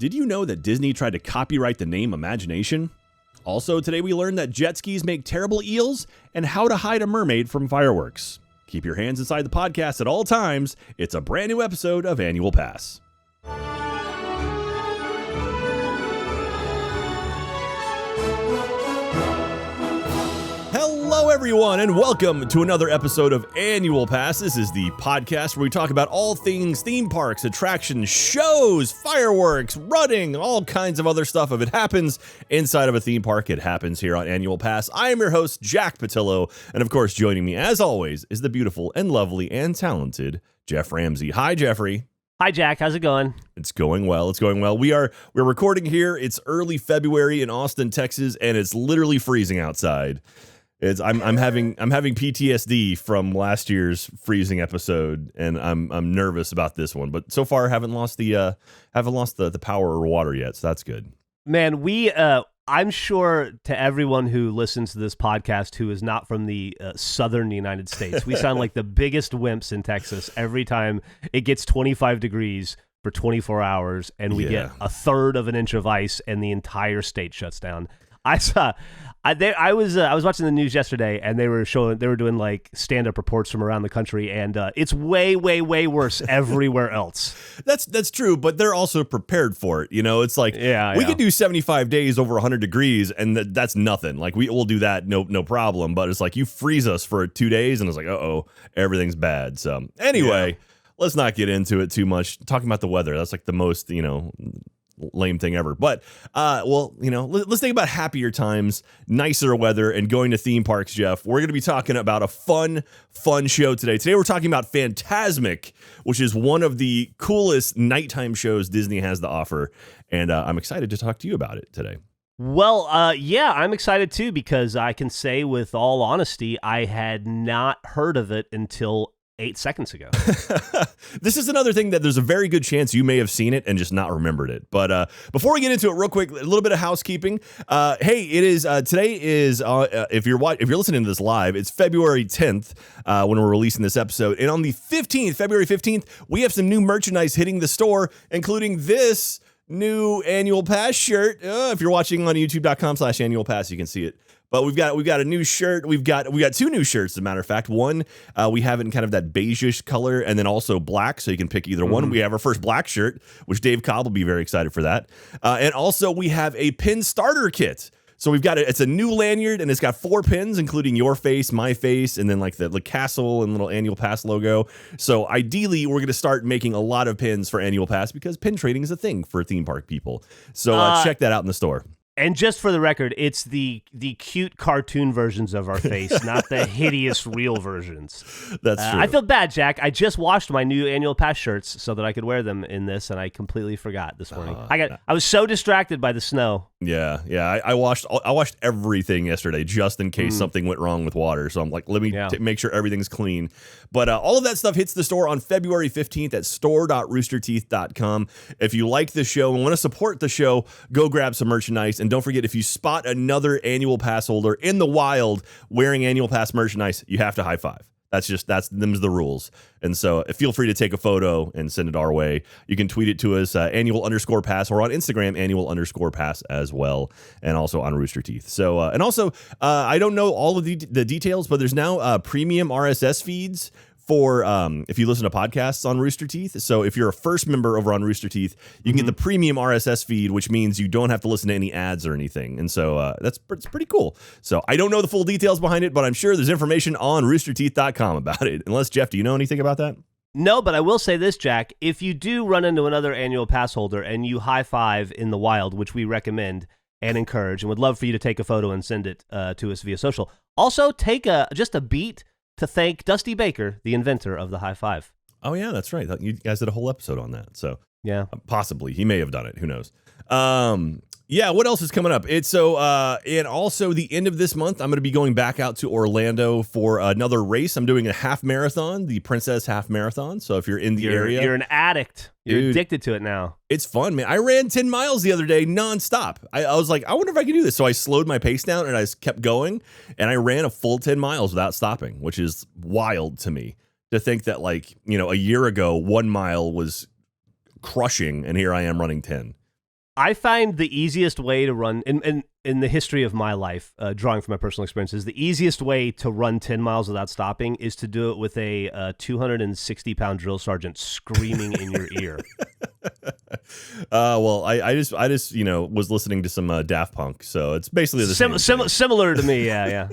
Did you know that Disney tried to copyright the name Imagination? Also, today we learned that Jetskis make terrible eels and how to hide a mermaid from fireworks. Keep your hands inside the podcast at all times. It's a brand new episode of Annual Pass. Hello, everyone, and welcome to another episode of Annual Pass. This is the podcast where we talk about all things theme parks, attractions, shows, fireworks, running, all kinds of other stuff. If it happens inside of a theme park, it happens here on Annual Pass. I am your host, Jack Pattillo, and of course, joining me, as always, is the beautiful and lovely and talented Geoff Ramsey. Hi, Jeffrey. Hi, Jack. How's it going? It's going well. It's going well. We're recording here. It's early February in Austin, Texas, and it's literally freezing outside. I'm having PTSD from last year's freezing episode, and I'm nervous about this one. But so far, haven't lost the power or water yet, so that's good. Man, I'm sure to everyone who listens to this podcast who is not from the southern United States, we sound like the biggest wimps in Texas every time it gets 25 degrees for 24 hours, and we get a third of an inch of ice, and the entire state shuts down. I was watching the news yesterday, and they were doing like stand-up reports from around the country, and it's way worse everywhere else. That's true, but they're also prepared for it. You know, it's like we could do 75 days over 100 degrees, and that's nothing. Like we'll do that, no problem. But it's like you freeze us for 2 days, and it's like, everything's bad. So anyway, let's not get into it too much. Talking about the weather, that's like the most lame thing ever. But let's think about happier times, nicer weather, and going to theme parks. Jeff, we're going to be talking about a fun show today. We're talking about Fantasmic, which is one of the coolest nighttime shows Disney has to offer, and I'm excited to talk to you about it today. Well, I'm excited too, because I can say with all honesty, I had not heard of it until 8 seconds ago. This is another thing that there's a very good chance you may have seen it and just not remembered it. But before we get into it, real quick, a little bit of housekeeping. Hey, it is today is if you're listening to this live, it's February 10th when we're releasing this episode, and on the 15th, February 15th, we have some new merchandise hitting the store, including this new Annual Pass shirt. If you're watching on youtube.com/Annual Pass, you can see it. But we've got a new shirt. We got two new shirts, as a matter of fact. One, we have it in kind of that beigeish color, and then also black, so you can pick either one. We have our first black shirt, which Dave Cobb will be very excited for that. And also, we have a pin starter kit. So we've got it's a new lanyard, and it's got 4 pins, including your face, my face, and then like the castle and little Annual Pass logo. So ideally, we're going to start making a lot of pins for Annual Pass, because pin trading is a thing for theme park people. So check that out in the store. And just for the record, it's the cute cartoon versions of our face, not the hideous real versions. That's true. I feel bad, Jack. I just washed my new Annual Pass shirts so that I could wear them in this, and I completely forgot this morning. I was so distracted by the snow. Yeah. I washed everything yesterday just in case something went wrong with water. So I'm like, let me make sure everything's clean. But all of that stuff hits the store on February 15th at store.roosterteeth.com. If you like the show and want to support the show, go grab some merchandise. And don't forget, if you spot another Annual Pass holder in the wild wearing Annual Pass merchandise, you have to high five. Them's the rules. And so feel free to take a photo and send it our way. You can tweet it to us, annual_pass, or on Instagram, annual_pass as well, and also on Rooster Teeth. So, and also, I don't know all of the details, but there's now premium RSS feeds for if you listen to podcasts on Rooster Teeth. So if you're a first member over on Rooster Teeth, you can get the premium RSS feed, which means you don't have to listen to any ads or anything. And so it's pretty cool. So I don't know the full details behind it, but I'm sure there's information on roosterteeth.com about it. Unless, Jeff, do you know anything about that? No, but I will say this, Jack. If you do run into another Annual Pass holder and you high five in the wild, which we recommend and encourage, and would love for you to take a photo and send it to us via social. Also, take just a beat to thank Dusty Baker, the inventor of the high five. Oh, yeah, that's right. You guys did a whole episode on that. So yeah, possibly he may have done it. Who knows? What else is coming up? And also the end of this month, I'm going to be going back out to Orlando for another race. I'm doing a half marathon, the Princess Half Marathon. So if you're in the area, you're an addict. You're addicted to it now. It's fun, man. I ran 10 miles the other day nonstop. I was like, I wonder if I can do this. So I slowed my pace down and I just kept going, and I ran a full 10 miles without stopping, which is wild to me to think that, like, a year ago, 1 mile was crushing, and here I am running 10. I find the easiest way to run in the history of my life, drawing from my personal experiences, the easiest way to run 10 miles without stopping is to do it with a 260-pound drill sergeant screaming in your ear. Well, I just was listening to some Daft Punk, so it's basically the same thing. Similar to me, yeah.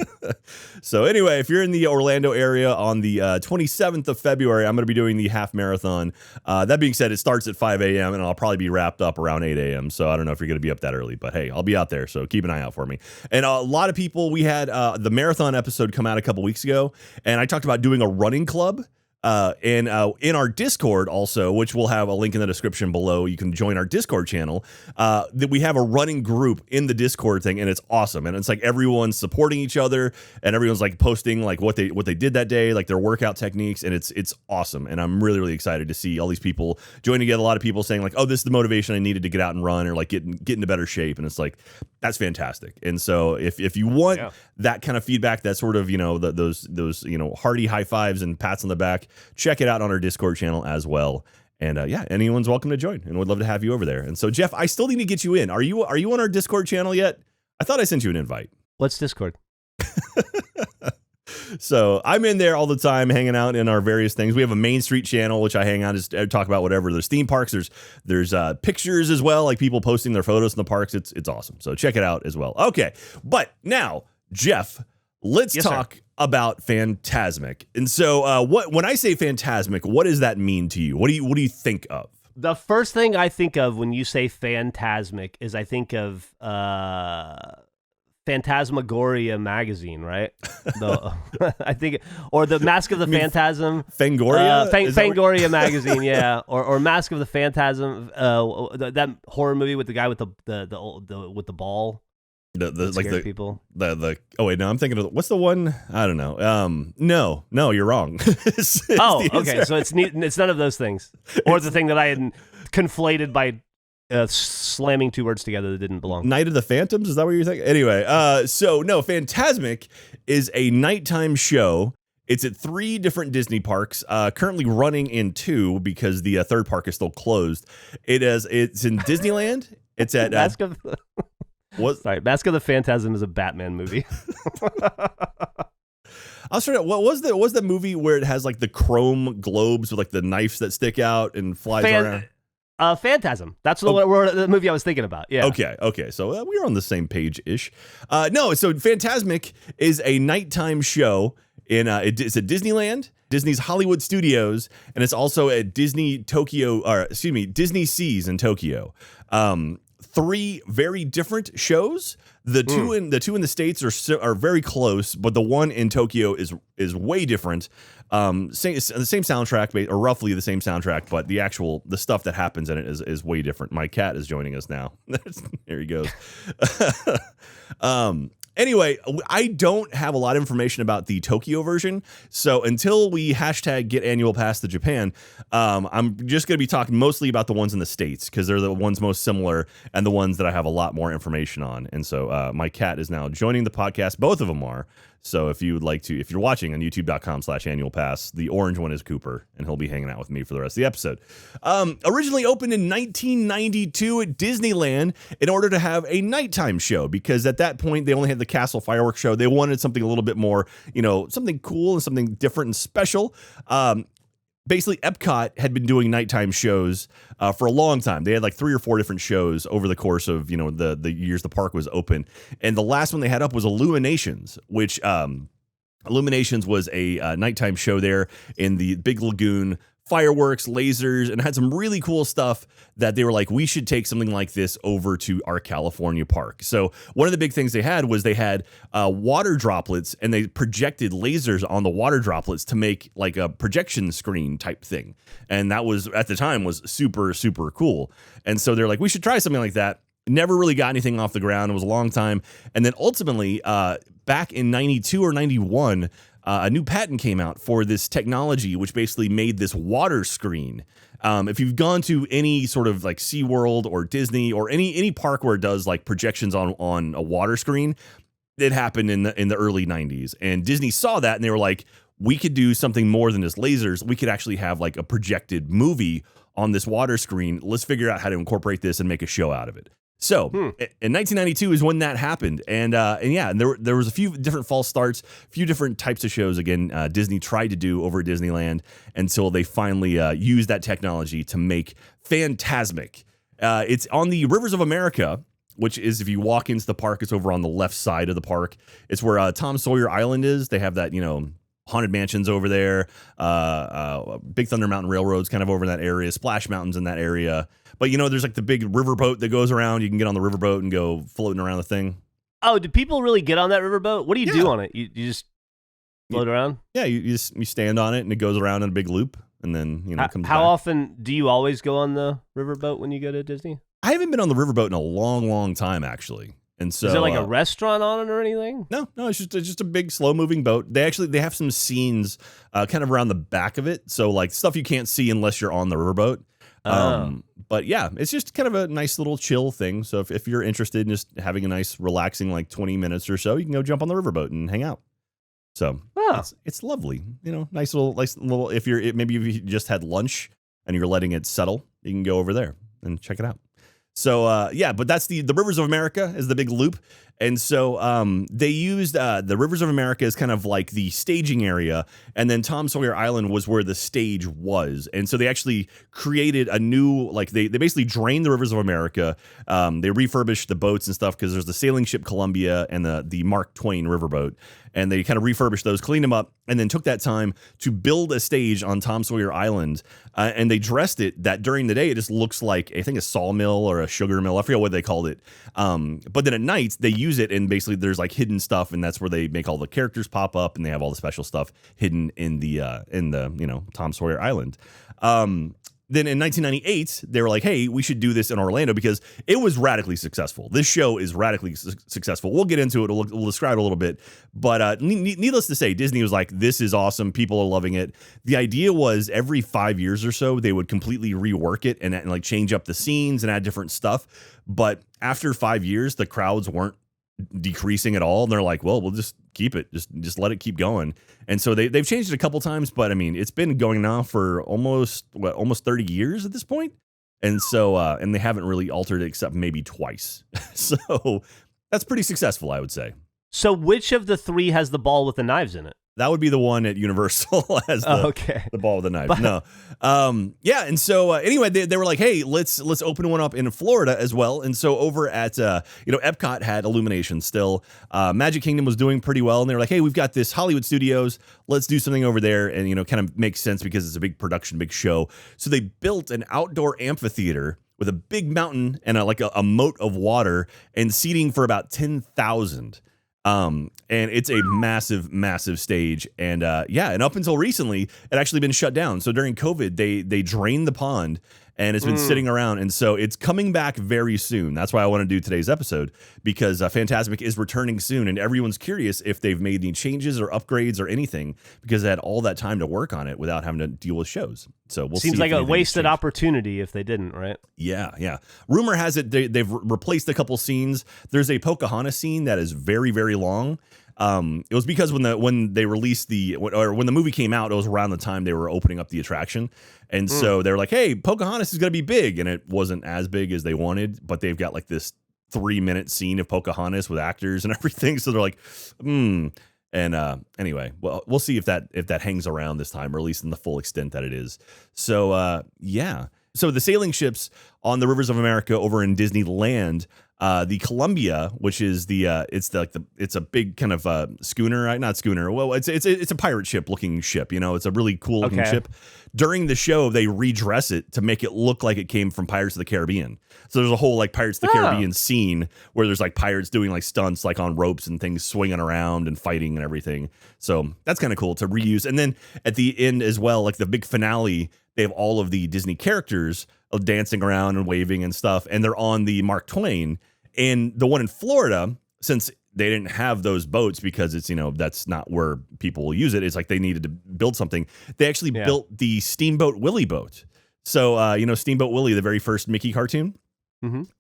So anyway, if you're in the Orlando area on the 27th of February, I'm going to be doing the half marathon. That being said, it starts at 5 a.m. and I'll probably be wrapped up around 8 a.m. So I don't know if you're going to be up that early, but hey, I'll be out there. So keep an eye out for me. And a lot of people, we had the marathon episode come out a couple weeks ago, and I talked about doing a running club. And in our Discord also, which we'll have a link in the description below, you can join our Discord channel, that we have a running group in the Discord thing, and it's awesome. And it's like everyone's supporting each other, and everyone's like posting like what they did that day, like their workout techniques, and it's awesome. And I'm really, really excited to see all these people join together. A lot of people saying like, oh, this is the motivation I needed to get out and run, or like get into better shape. And it's like, that's fantastic. And so if you want that kind of feedback, that sort of, those hearty high fives and pats on the back, check it out on our Discord channel as well. And anyone's welcome to join, and we'd love to have you over there. And so, Jeff, I still need to get you in. Are you on our Discord channel yet? I thought I sent you an invite. What's Discord? So I'm in there all the time, hanging out in our various things. We have a Main Street channel, which I hang out, just talk about whatever. There's theme parks. There's pictures as well, like people posting their photos in the parks. It's awesome. So check it out as well. Okay, but now, Jeff, let's talk about Fantasmic. And so, when I say Fantasmic, what does that mean to you? What do you think of? The first thing I think of when you say Fantasmic is I think of Phantasmagoria magazine, right? I think, or the Mask of the Phantasm. Fangoria? Fangoria magazine, yeah. Or Mask of the Phantasm, that horror movie with the guy with the ball. People. Oh wait, no, I'm thinking of what's the one? I don't know. No, you're wrong. Okay, so it's none of those things, or the thing that I had conflated by slamming two words together that didn't belong. Night of the Phantoms, is that what you're thinking? Anyway, so no, Fantasmic is a nighttime show. It's at 3 different Disney parks, currently running in 2 because the third park is still closed. It's in Disneyland. It's at Mask of the Phantasm is a Batman movie. I was trying to, what was the movie where it has like the chrome globes with like the knives that stick out and flies around? Phantasm. That's the movie I was thinking about. Yeah. Okay. So we're on the same page-ish. No, so Fantasmic is a nighttime show it's at Disneyland, Disney's Hollywood Studios, and it's also at Disney Seas in Tokyo. 3 very different shows. The two in the States are very close, but the one in Tokyo is way different. The same soundtrack, or roughly the same soundtrack, but the stuff that happens in it is way different. My cat is joining us now. There he goes. Anyway, I don't have a lot of information about the Tokyo version, so until we #get annual pass to Japan, I'm just going to be talking mostly about the ones in the States because they're the ones most similar and the ones that I have a lot more information on. And so my cat is now joining the podcast. Both of them are. So if you're watching on youtube.com/annual pass, the orange one is Cooper, and he'll be hanging out with me for the rest of the episode. Originally opened in 1992 at Disneyland in order to have a nighttime show, because at that point they only had the Castle Fireworks Show. They wanted something a little bit more, something cool and something different and special. Basically, Epcot had been doing nighttime shows for a long time. They had like 3 or 4 different shows over the course of the years the park was open, and the last one they had up was Illuminations, which Illuminations was a nighttime show there in the Big Lagoon. Fireworks, lasers, and had some really cool stuff that they were like, we should take something like this over to our California park. So one of the big things they had was water droplets, and they projected lasers on the water droplets to make like a projection screen type thing. And that was, at the time, was super, super cool. And so they're like, we should try something like that. Never really got anything off the ground. It was a long time. And then ultimately, back in 92 or 91, a new patent came out for this technology, which basically made this water screen. If you've gone to any sort of like SeaWorld or Disney or any park where it does like projections on a water screen, it happened in the early 90s. And Disney saw that and they were like, we could do something more than just lasers. We could actually have like a projected movie on this water screen. Let's figure out how to incorporate this and make a show out of it. So in 1992 is when that happened. And there was a few different false starts, a few different types of shows, again, Disney tried to do over at Disneyland until they finally used that technology to make Fantasmic. It's on the Rivers of America, which is, if you walk into the park, it's over on the left side of the park. It's where Tom Sawyer Island is. They have that, Haunted Mansions over there, Big Thunder Mountain Railroad's kind of over in that area, Splash Mountain's in that area. But, there's like the big riverboat that goes around. You can get on the riverboat and go floating around the thing. Oh, do people really get on that riverboat? What do you do on it? You just float around? Yeah, you stand on it and it goes around in a big loop and then, it comes back. How often do you always go on the riverboat when you go to Disney? I haven't been on the riverboat in a long, long time, actually. And so, is there like a restaurant on it or anything? No, it's just a big slow moving boat. They have some scenes kind of around the back of it, so like stuff you can't see unless you're on the riverboat. But yeah, it's just kind of a nice little chill thing. So if you're interested in just having a nice relaxing like 20 minutes or so, you can go jump on the riverboat and hang out. So it's lovely, nice little. If you just had lunch and you're letting it settle, you can go over there and check it out. So, but that's the Rivers of America is the big loop. And so they used the Rivers of America as kind of like the staging area. And then Tom Sawyer Island was where the stage was. And so they actually created a new, like they basically drained the Rivers of America. They refurbished the boats and stuff because there's the sailing ship Columbia and the Mark Twain riverboat. And they kind of refurbished those, cleaned them up, and then took that time to build a stage on Tom Sawyer Island. And they dressed it that during the day, it just looks like, I think, a sawmill or a sugar mill. I forget what they called it. But then at night, they use it, and basically there's like hidden stuff, and that's where they make all the characters pop up, and they have all the special stuff hidden in the Tom Sawyer Island. Then in 1998, they were like, hey, we should do this in Orlando because it was radically successful. This show is radically successful. We'll get into it. We'll describe it a little bit. But needless to say, Disney was like, this is awesome. People are loving it. The idea was every 5 years or so, they would completely rework it and like change up the scenes and add different stuff. But after 5 years, the crowds weren't decreasing at all, and they're like, well, we'll just keep it, just let it keep going. And so they've changed it a couple times, but I mean, it's been going now for almost 30 years at this point. And so and they haven't really altered it except maybe twice. So that's pretty successful, I would say. So which of the three has the ball with the knives in it? That would be the one at Universal as the ball with the knife. But, no. And so anyway, they were like, hey, let's open one up in Florida as well. And so over at, Epcot had Illumination still. Magic Kingdom was doing pretty well. And they were like, hey, we've got this Hollywood Studios. Let's do something over there. And, kind of makes sense because it's a big production, big show. So they built an outdoor amphitheater with a big mountain and a moat of water and seating for about 10,000. And it's a massive, massive stage. And and up until recently, it actually been shut down. So during COVID, they drained the pond and it's been sitting around. And so it's coming back very soon. That's why I want to do today's episode, because Fantasmic is returning soon. And everyone's curious if they've made any changes or upgrades or anything, because they had all that time to work on it without having to deal with shows. So we'll see. Seems like a wasted opportunity if they didn't, right? Yeah. Rumor has it they've replaced a couple scenes. There's a Pocahontas scene that is very, very long. It was because when they released when the movie came out, it was around the time they were opening up the attraction. And so they were like, hey, Pocahontas is going to be big. And it wasn't as big as they wanted, but they've got like this 3-minute scene of Pocahontas with actors and everything. So they're like, And anyway, well, we'll see if that hangs around this time, or at least in the full extent that it is. So, So the sailing ships on the Rivers of America over in Disneyland, the Columbia, which is it's a big kind of schooner, right? Not schooner. Well, it's a pirate ship looking ship. It's a really cool looking ship. During the show, they redress it to make it look like it came from Pirates of the Caribbean. So there's a whole like Pirates of the Caribbean scene where there's like pirates doing like stunts like on ropes and things, swinging around and fighting and everything. So that's kind of cool to reuse. And then at the end as well, like the big finale, they have all of the Disney characters dancing around and waving and stuff, and they're on the Mark Twain. And the one in Florida, since they didn't have those boats because it's, that's not where people will use it. It's like they needed to build something. They actually built the Steamboat Willie boat. So, Steamboat Willie, the very first Mickey cartoon,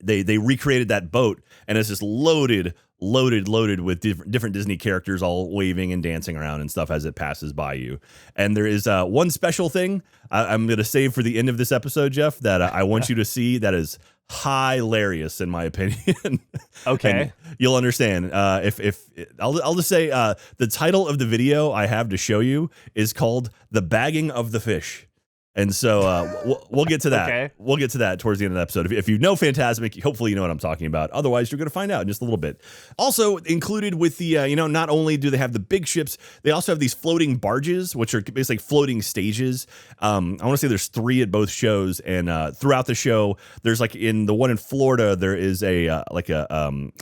they recreated that boat, and it's just loaded loaded with different Disney characters all waving and dancing around and stuff as it passes by you. And there is one special thing I'm going to save for the end of this episode, Jeff, that I want you to see that is hilarious in my opinion. Okay. You'll understand. If I'll just say the title of the video I have to show you is called "The Bagging of the Fish." And so we'll get to that. Okay. We'll get to that towards the end of the episode. If you know Fantasmic, hopefully you know what I'm talking about. Otherwise, you're going to find out in just a little bit. Also included with the, not only do they have the big ships, they also have these floating barges, which are basically floating stages. I want to say there's 3 at both shows. And throughout the show, there's like in the one in Florida, there is a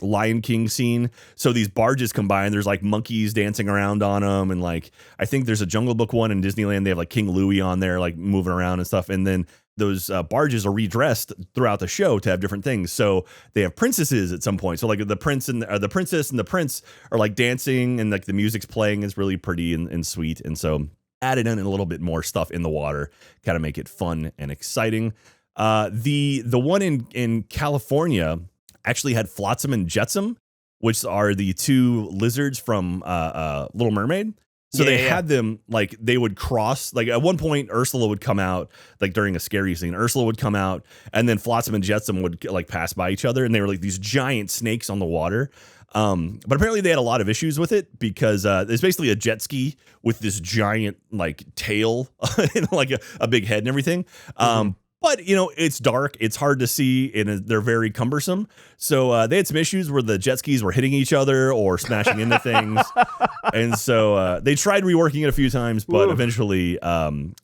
Lion King scene. So these barges combine. There's like monkeys dancing around on them. And like, I think there's a Jungle Book one in Disneyland. They have like King Louie on there, like moving around and stuff, and then those barges are redressed throughout the show to have different things. So they have princesses at some point. So like the prince and the princess and the prince are like dancing, and like the music's playing is really pretty and sweet. And so added in a little bit more stuff in the water, kind of make it fun and exciting. The one in California actually had Flotsam and Jetsam, which are the 2 lizards from Little Mermaid. So they had them, like, they would cross, like at one point Ursula would come out, like during a scary scene, Ursula would come out, and then Flotsam and Jetsam would like pass by each other, and they were like these giant snakes on the water. But apparently they had a lot of issues with it because it's basically a jet ski with this giant like tail and like a big head and everything. But, it's dark. It's hard to see, and they're very cumbersome. So they had some issues where the jet skis were hitting each other or smashing into things. And so they tried reworking it a few times, but eventually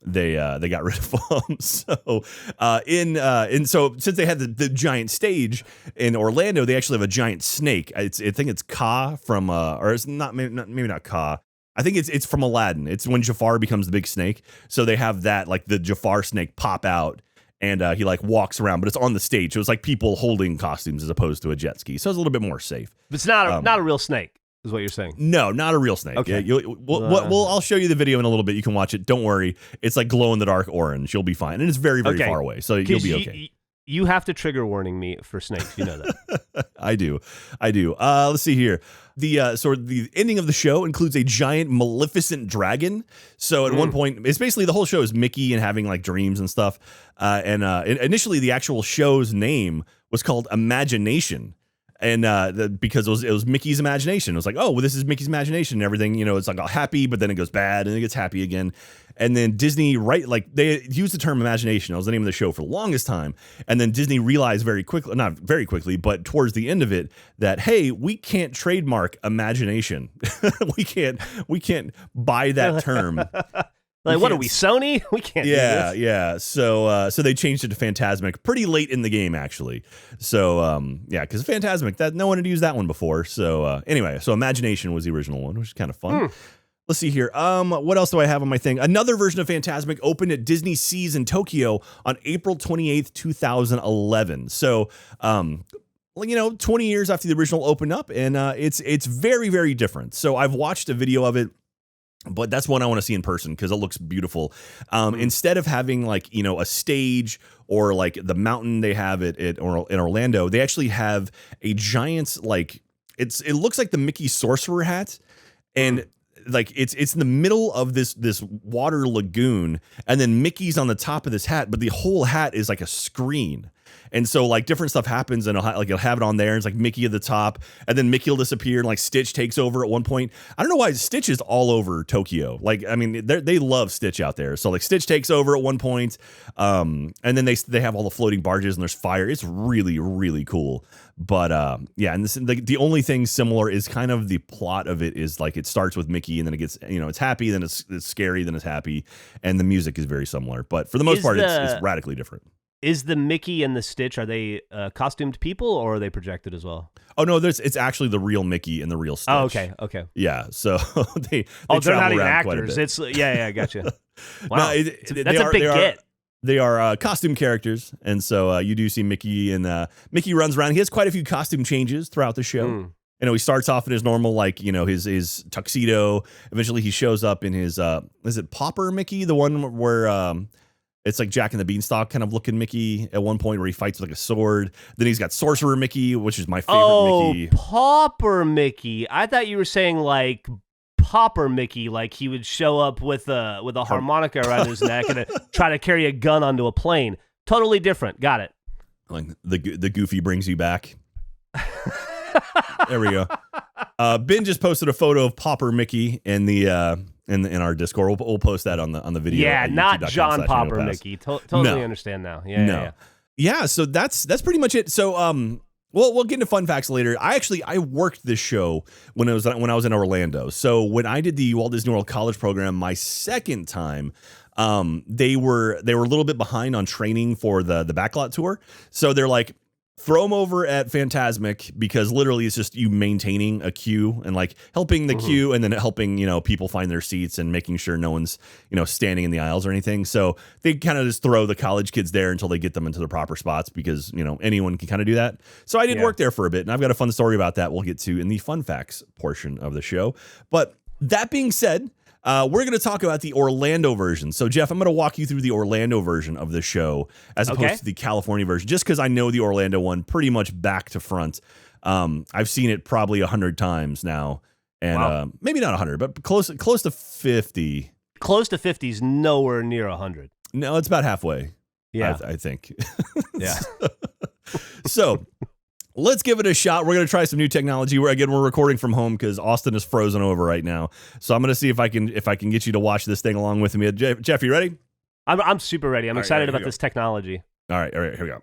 they got rid of them. So so since they had the giant stage in Orlando, they actually have a giant snake. I think it's Ka from or it's not maybe not Ka. I think it's from Aladdin. It's when Jafar becomes the big snake. So they have that, like the Jafar snake pop out. And he like walks around, but it's on the stage. So it's like people holding costumes as opposed to a jet ski. So it's a little bit more safe. But it's not a real snake, is what you're saying. No, not a real snake. Okay. Yeah, I'll show you the video in a little bit. You can watch it. Don't worry. It's like glow in the dark orange. You'll be fine. And it's very, very far away. So you'll be okay. You have to trigger warning me for snakes. You know that. I do. Let's see here. The ending of the show includes a giant maleficent dragon. So at one point, it's basically the whole show is Mickey and having like dreams and stuff. And initially the actual show's name was called Imagination. And because it was Mickey's imagination. It was like, oh, well, this is Mickey's imagination and everything. It's like all happy, but then it goes bad and it gets happy again. And then Disney, they used the term imagination. That was the name of the show for the longest time. And then Disney realized not very quickly, but towards the end of it, that, hey, we can't trademark imagination. we can't buy that term. Like, what are we, Sony? We can't do this. Yeah. So they changed it to Fantasmic pretty late in the game, actually. So, because Fantasmic, no one had used that one before. So, anyway, so Imagination was the original one, which is kind of fun. Let's see here. What else do I have on my thing? Another version of Fantasmic opened at Disney Seas in Tokyo on April 28th, 2011. So, 20 years after the original opened up, and it's very, very different. So I've watched a video of it, but that's one I want to see in person because it looks beautiful. Instead of having a stage or like the mountain they have in Orlando, they actually have a giant, it looks like the Mickey sorcerer hat. And it's in the middle of this water lagoon, and then Mickey's on the top of this hat, but the whole hat is like a screen. And so different stuff happens, and you'll have it on there. And it's like Mickey at the top, and then Mickey will disappear, and Stitch takes over at one point. I don't know why Stitch is all over Tokyo. They love Stitch out there. So Stitch takes over at one point, and then they have all the floating barges, and there's fire. It's really, really cool. But and the only thing similar is kind of the plot of it is it starts with Mickey, and then it gets it's happy, then it's scary, then it's happy, and the music is very similar. But for the most part, it's radically different. Is the Mickey and the Stitch, are they costumed people, or are they projected as well? Oh, no, it's actually the real Mickey and the real Stitch. Oh, okay. Yeah, so they they're not even actors. It's gotcha. Wow, that's a big get. They are costume characters, and so you do see Mickey, and Mickey runs around. He has quite a few costume changes throughout the show. He starts off in his normal, his tuxedo. Eventually, he shows up in his, is it Popper Mickey, the one where It's like Jack and the Beanstalk kind of looking Mickey at one point where he fights with like a sword. Then he's got Sorcerer Mickey, which is my favorite Mickey. Pauper Mickey. I thought you were saying like Popper Mickey, like he would show up with a harmonica around his neck and try to carry a gun onto a plane. Totally different. Got it. Like the Goofy brings you back. There we go. Ben just posted a photo of Popper Mickey in the in our Discord. We'll post that on the video. Yeah, not John Popper Mickey. Totally understand now. Yeah. So that's pretty much it. So we'll get into fun facts later. I worked this show when I was in Orlando. So when I did the Walt Disney World College program, my second time, they were a little bit behind on training for the backlot tour. So they're like, throw them over at Fantasmic, because literally it's just you maintaining a queue and like helping the queue and then helping, people find their seats and making sure no one's, standing in the aisles or anything. So they kind of just throw the college kids there until they get them into the proper spots, because, anyone can kind of do that. So I did work there for a bit, and I've got a fun story about that we'll get to in the fun facts portion of the show. But that being said, we're going to talk about the Orlando version. So, Jeff, I'm going to walk you through the Orlando version of the show as opposed to the California version, just because I know the Orlando one pretty much back to front. I've seen it probably 100 times now, and maybe not 100, but close to 50. Close to 50 is nowhere near 100. No, it's about halfway. Yeah, I think. Yeah. So let's give it a shot. We're going to try some new technology. We're recording from home because Austin is frozen over right now. So I'm going to see if I can get you to watch this thing along with me. Jeff, you ready? I'm super ready. I'm excited about this technology. All right, here we go.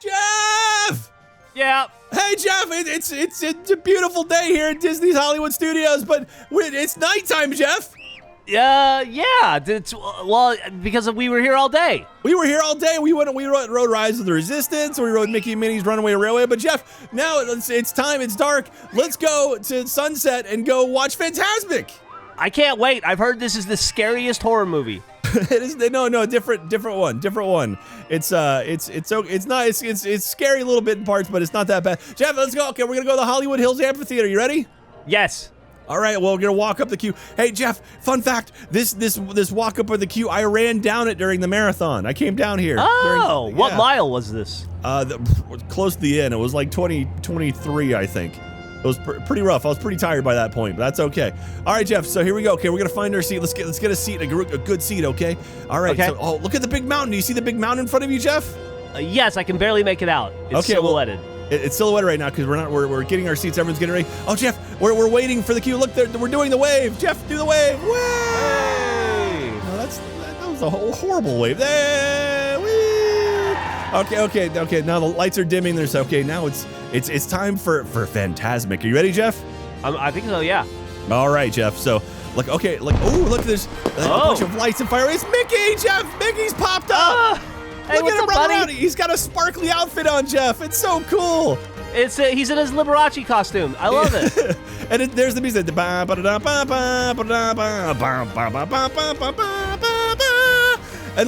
Jeff! Yeah. Hey, Jeff, it's a beautiful day here at Disney's Hollywood Studios, but it's nighttime, Jeff. Yeah. Because we were here all day. We were here all day. We rode Rise of the Resistance. We rode Mickey and Minnie's Runaway Railway. But Jeff, now it's time. It's dark. Let's go to Sunset and go watch Fantasmic. I can't wait. I've heard this is the scariest horror movie. It is. No, different one. It's scary a little bit in parts, but it's not that bad. Jeff, let's go. Okay, we're gonna go to the Hollywood Hills Amphitheater. You ready? Yes. All right, well, we're going to walk up the queue. Hey, Jeff, fun fact, this walk up of the queue, I ran down it during the marathon. I came down here. What mile was this? Close to the end. It was like 23, I think. It was pretty rough. I was pretty tired by that point, but that's okay. All right, Jeff, so here we go. Okay, we're going to find our seat. Let's get a seat, a good seat, okay? All right, okay. So, look at the big mountain. Do you see the big mountain in front of you, Jeff? Yes, I can barely make it out. It's silhouetted. It's silhouetted right now because we're getting our seats. Everyone's getting ready. Oh, Jeff, we're waiting for the queue. Look, we're doing the wave. Jeff, do the wave. Wave! Hey! No, that was a horrible wave. There. Okay. Now the lights are dimming. Now it's time for Fantasmic. Are you ready, Jeff? I think so. Yeah. All right, Jeff. So look at this. A bunch of lights and fire. It's Mickey, Jeff. Mickey's popped up. Hey, look at him running around. He's got a sparkly outfit on, Jeff. It's so cool. He's in his Liberace costume. I love it. And there's the music. And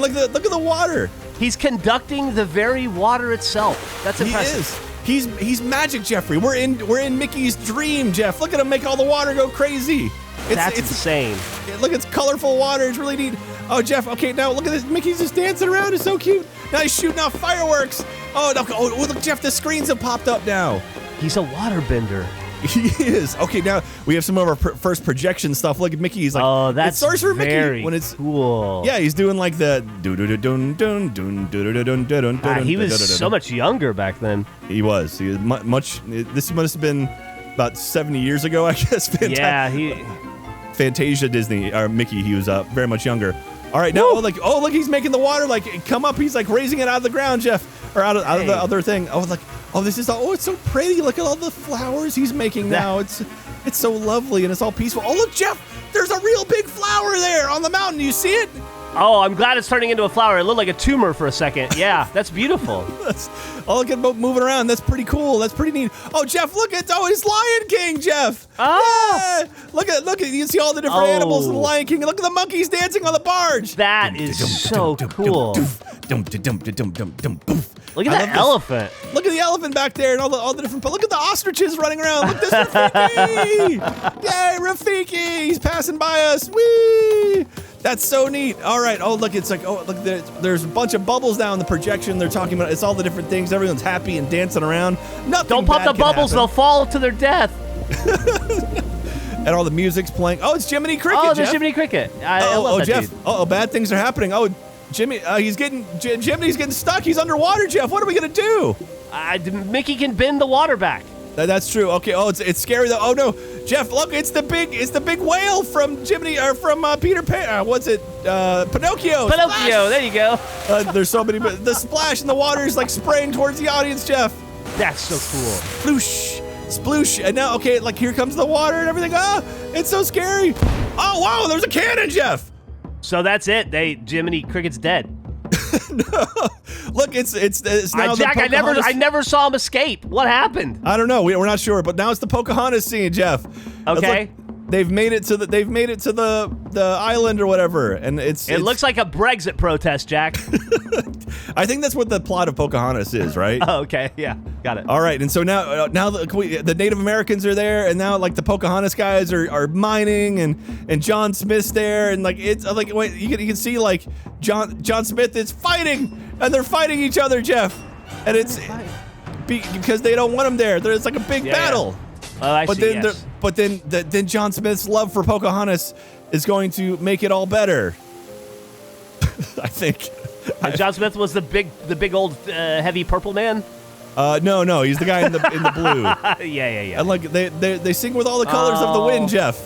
look at the water. He's conducting the very water itself. That's impressive. He is. He's Magic Jeffrey. We're in Mickey's dream, Jeff. Look at him make all the water go crazy. That's insane. Look, it's colorful water. It's really neat. Oh, Jeff, okay, now look at this. Mickey's just dancing around. It's so cute. Now he's shooting off fireworks. Oh, no. Oh, look, Jeff, the screens have popped up now. He's a waterbender. He is. Okay, now we have some of our first projection stuff. Look at Mickey. He's like, oh, that's Sorcerer very Mickey when it's cool. Yeah, he's doing like the He was so much younger back then. He was much. This must have been about 70 years ago, I guess. Fantasia Disney or Mickey. He was very much younger. All right, now look, he's making the water come up. He's like raising it out of the ground, Jeff, or out of the other thing. It's so pretty. Look at all the flowers he's making now. It's so lovely and it's all peaceful. Oh, look, Jeff, there's a real big flower there on the mountain. Do you see it? Oh, I'm glad it's turning into a flower. It looked like a tumor for a second. Yeah, that's beautiful. Look at it moving around. That's pretty cool. That's pretty neat. Oh, Jeff, look at it's Lion King, Jeff. Oh, yeah. Look at you can see all the different animals in the Lion King. Look at the monkeys dancing on the barge. That is so cool. Look at that elephant. Look at the elephant back there and all the different. Look at the ostriches running around. Look, there's Rafiki. Yay, Rafiki. He's passing by us. Whee! That's so neat. All right. Oh, look, it's like, oh, look, there's a bunch of bubbles now in the projection. They're talking about, it's all the different things. Everyone's happy and dancing around. Nothing Don't pop bad the bubbles. happen. They'll fall to their death. And all the music's playing. Oh, it's Jiminy Cricket, Oh, Jeff. there's Jiminy Cricket. I love that Jeff. dude. Oh, bad things are happening. Oh, Jiminy's getting stuck. He's underwater, Jeff. What are we going to do? Mickey can bend the water back. That's true. Okay. Oh, it's scary though. Oh no, Jeff, look, it's the big whale from Jiminy or from Peter Pan. What's it? Pinocchio. Pinocchio. Splash! There you go. There's so many. But the splash in the water is like spraying towards the audience, Jeff. That's so cool. Sploosh, sploosh, and now okay, like here comes the water and everything. Oh, it's so scary. Oh wow, there's a cannon, Jeff. So that's it. Jiminy Cricket's dead. No. Look, it's now Jack, the Pocahontas. I never saw him escape. What happened? I don't know. We're not sure, but now it's the Pocahontas scene, Jeff. Okay. They've made it to the island or whatever, and it looks like a Brexit protest, Jack. I think that's what the plot of Pocahontas is, right? Oh, okay, yeah, got it. All right, and so now the Native Americans are there, and now like the Pocahontas guys are mining, and John Smith's there, and like it's like wait, you can see like John Smith is fighting, and they're fighting each other, Jeff, and it's because they don't want him there. There's like a big battle. Yeah. I see, yes. But then John Smith's love for Pocahontas is going to make it all better. I think. And John Smith was the big old heavy purple man. No, he's the guy in the blue. Yeah. And like they sing with all the colors of the wind, Jeff.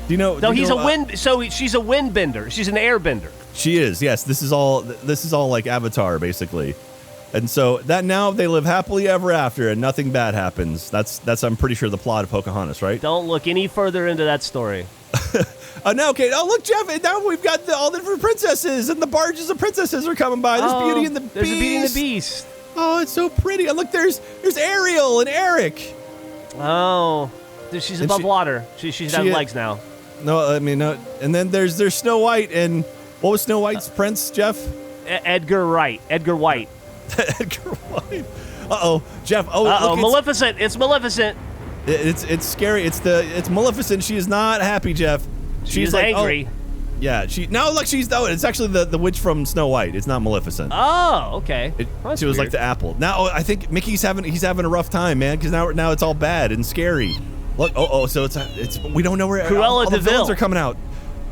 Do you know? No, he's a wind. So she's a wind bender. She's an air bender. She is. Yes, this is all like Avatar, basically. And so that now they live happily ever after, and nothing bad happens. That's I'm pretty sure the plot of Pocahontas, right? Don't look any further into that story. No, okay. Oh, look, Jeff. And now we've got all the different princesses, and the barges of princesses are coming by. There's Beauty and the Beast. There's a Beauty and the Beast. Oh, it's so pretty. And look, there's Ariel and Eric. Oh, she's above water. She's got legs now. No, I mean no. And then there's Snow White, and what was Snow White's prince, Jeff? Edgar White. Edgar White. Uh-oh, Jeff. Oh, look, Maleficent. It's Maleficent. It's scary. It's Maleficent. She is not happy, Jeff. She's like, angry. Oh, yeah. It's actually the witch from Snow White. It's not Maleficent. Oh, okay. She was like the apple. Now I think Mickey's having a rough time, man, because now it's all bad and scary. Look. So it's we don't know where Cruella all the villains are coming out.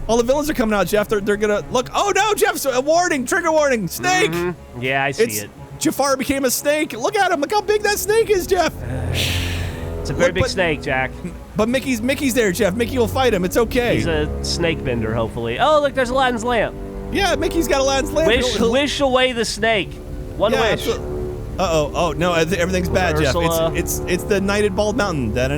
All the villains are coming out, Jeff. They're gonna look. Oh no, Jeff! So a warning, trigger warning, snake. Mm-hmm. Yeah, I see it. Jafar became a snake. Look at him. Look how big that snake is, Jeff. It's a very big snake, Jack. But Mickey's there, Jeff. Mickey will fight him. It's okay. He's a snake bender, hopefully. Oh, look, there's Aladdin's lamp. Yeah, Mickey's got Aladdin's lamp. Wish away the snake. One wish. Uh-oh. Oh, no, everything's bad, Jeff. It's the Knighted Bald Mountain. It's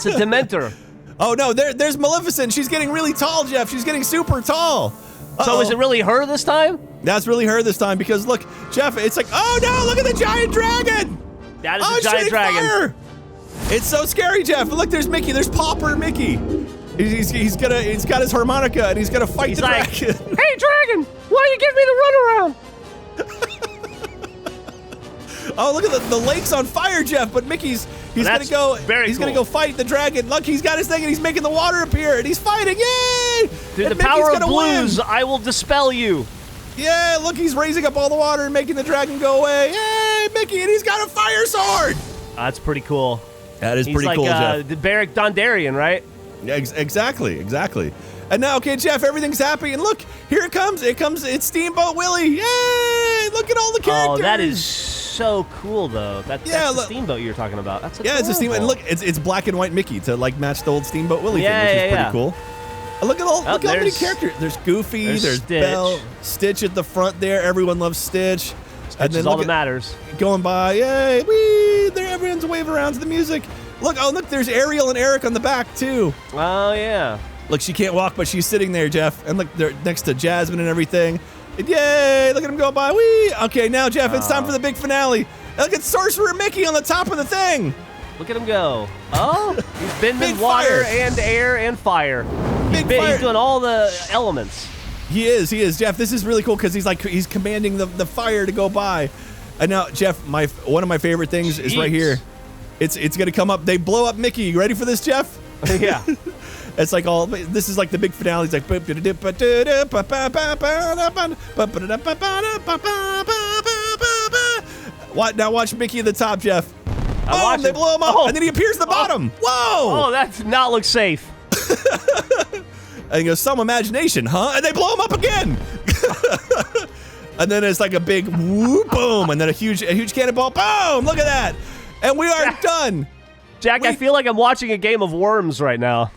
a Dementor. Oh, no, there's Maleficent. She's getting really tall, Jeff. She's getting super tall. So is it really her this time? That's really her this time because, look, Jeff, it's like, oh, no, look at the giant dragon. That is a giant dragon. Fire. It's so scary, Jeff. Look, there's Mickey. There's Popper Mickey. He's got his harmonica and he's gonna fight the dragon. Hey, dragon, why you give me the runaround? Oh, look at the lake's on fire, Jeff. But Mickey's gonna go. He's gonna go fight the dragon. Look, he's got his thing and he's making the water appear and he's fighting. Yay! Through the power of blues, I will dispel you. Yeah, look, he's raising up all the water and making the dragon go away. Yay, Mickey! And he's got a fire sword. That's pretty cool. That is pretty cool, Jeff. The Beric Dondarrion, right? Yeah, exactly. And now, okay, Jeff, everything's happy. And look, here it comes. It's Steamboat Willie. Yay! Look at all the characters. Oh, that is so cool, though. That's the Steamboat you're talking about. That's it's a Steamboat. And look, it's black and white Mickey to like match the old Steamboat Willie thing, which is pretty cool. And look at look how many characters. There's Goofy. There's Belle. Stitch at the front there. Everyone loves Stitch. Stitch is all that matters. Going by, yay! Wee! There, everyone's waving around to the music. Look, there's Ariel and Eric on the back, too. Oh, yeah. Look, she can't walk, but she's sitting there, Jeff. And look, they're next to Jasmine and everything. And yay! Look at him go by. Whee! Okay, now, Jeff, it's time for the big finale. And look at Sorcerer Mickey on the top of the thing. Look at him go. Oh, he's bending water and air and fire. He's doing all the elements. He is, Jeff. This is really cool because he's commanding the fire to go by. And now, Jeff, one of my favorite things is right here. It's gonna come up. They blow up Mickey. You ready for this, Jeff? Yeah. It's like this is like the big finale. It's like what? Now watch Mickey at the top, Jeff. Boom, they blow him up, and then he appears at the bottom. Whoa! Oh, that does not look safe. And he goes, some imagination, huh? And they blow him up again. And then it's like a big whoop, boom, and then a huge cannonball, boom! Look at that, and we are done. Jack, I feel like I'm watching a game of Worms right now.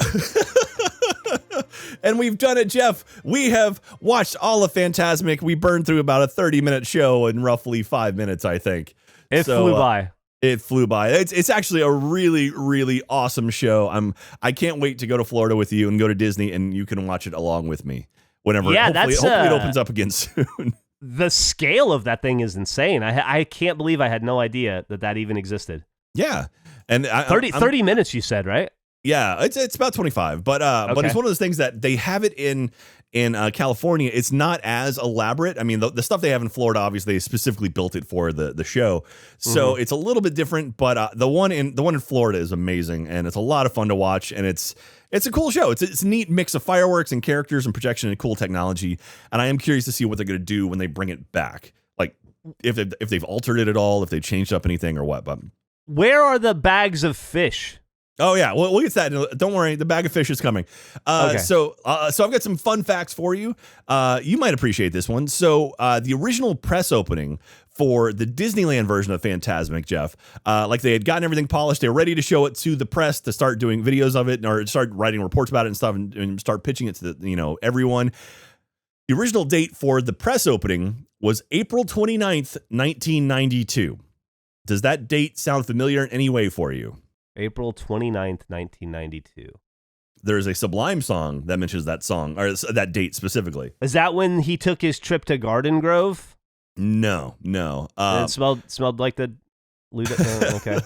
And we've done it, Jeff. We have watched all of Fantasmic. We burned through about a 30-minute show in roughly 5 minutes, I think. It flew by. It flew by. It's actually a really, really awesome show. I can't wait to go to Florida with you and go to Disney, and you can watch it along with me whenever. Yeah, hopefully it opens up again soon. The scale of that thing is insane. I can't believe I had no idea that even existed. Yeah. And 30 minutes, you said, right? Yeah, it's about 25, but it's one of those things that they have it in California. It's not as elaborate. I mean, the stuff they have in Florida, obviously, they specifically built it for the show, so it's a little bit different. But the one in Florida is amazing, and it's a lot of fun to watch, and it's a cool show. It's a neat mix of fireworks and characters and projection and cool technology. And I am curious to see what they're going to do when they bring it back, like if they've altered it at all, if they've changed up anything or what. But where are the bags of fish? Oh yeah, we'll get to that. Don't worry, the bag of fish is coming. Okay. So I've got some fun facts for you. You might appreciate this one. So the original press opening for the Disneyland version of Fantasmic, Jeff, like they had gotten everything polished, they were ready to show it to the press to start doing videos of it or start writing reports about it and stuff and start pitching it to everyone. The original date for the press opening was April 29th, 1992. Does that date sound familiar in any way for you? April 29th, 1992. There's a Sublime song that mentions that song, or that date specifically. Is that when he took his trip to Garden Grove? No. It smelled like the... Okay.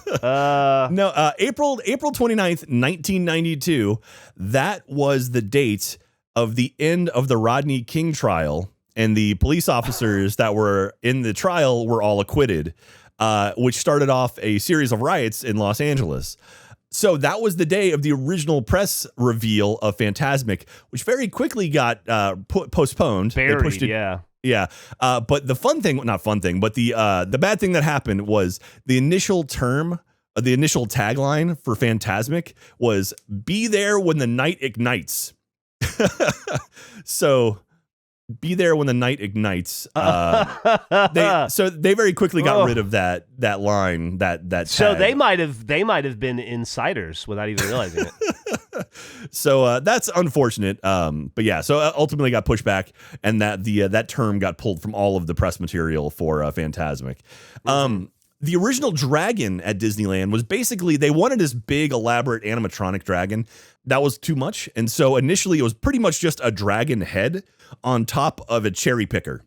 No, April 29th, 1992, that was the date of the end of the Rodney King trial, and the police officers that were in the trial were all acquitted. Which started off a series of riots in Los Angeles. So that was the day of the original press reveal of Fantasmic, which very quickly got postponed. Buried, they pushed it, yeah. But the the bad thing that happened was the initial tagline for Fantasmic was "Be there when the night ignites." So. Be there when the night ignites. They very quickly got rid of that line, that tag. So they might have been insiders without even realizing it. So that's unfortunate. But yeah, so ultimately got pushed back, and that term got pulled from all of the press material for Fantasmic. The original dragon at Disneyland was basically, they wanted this big, elaborate animatronic dragon. That was too much. And so initially it was pretty much just a dragon head on top of a cherry picker.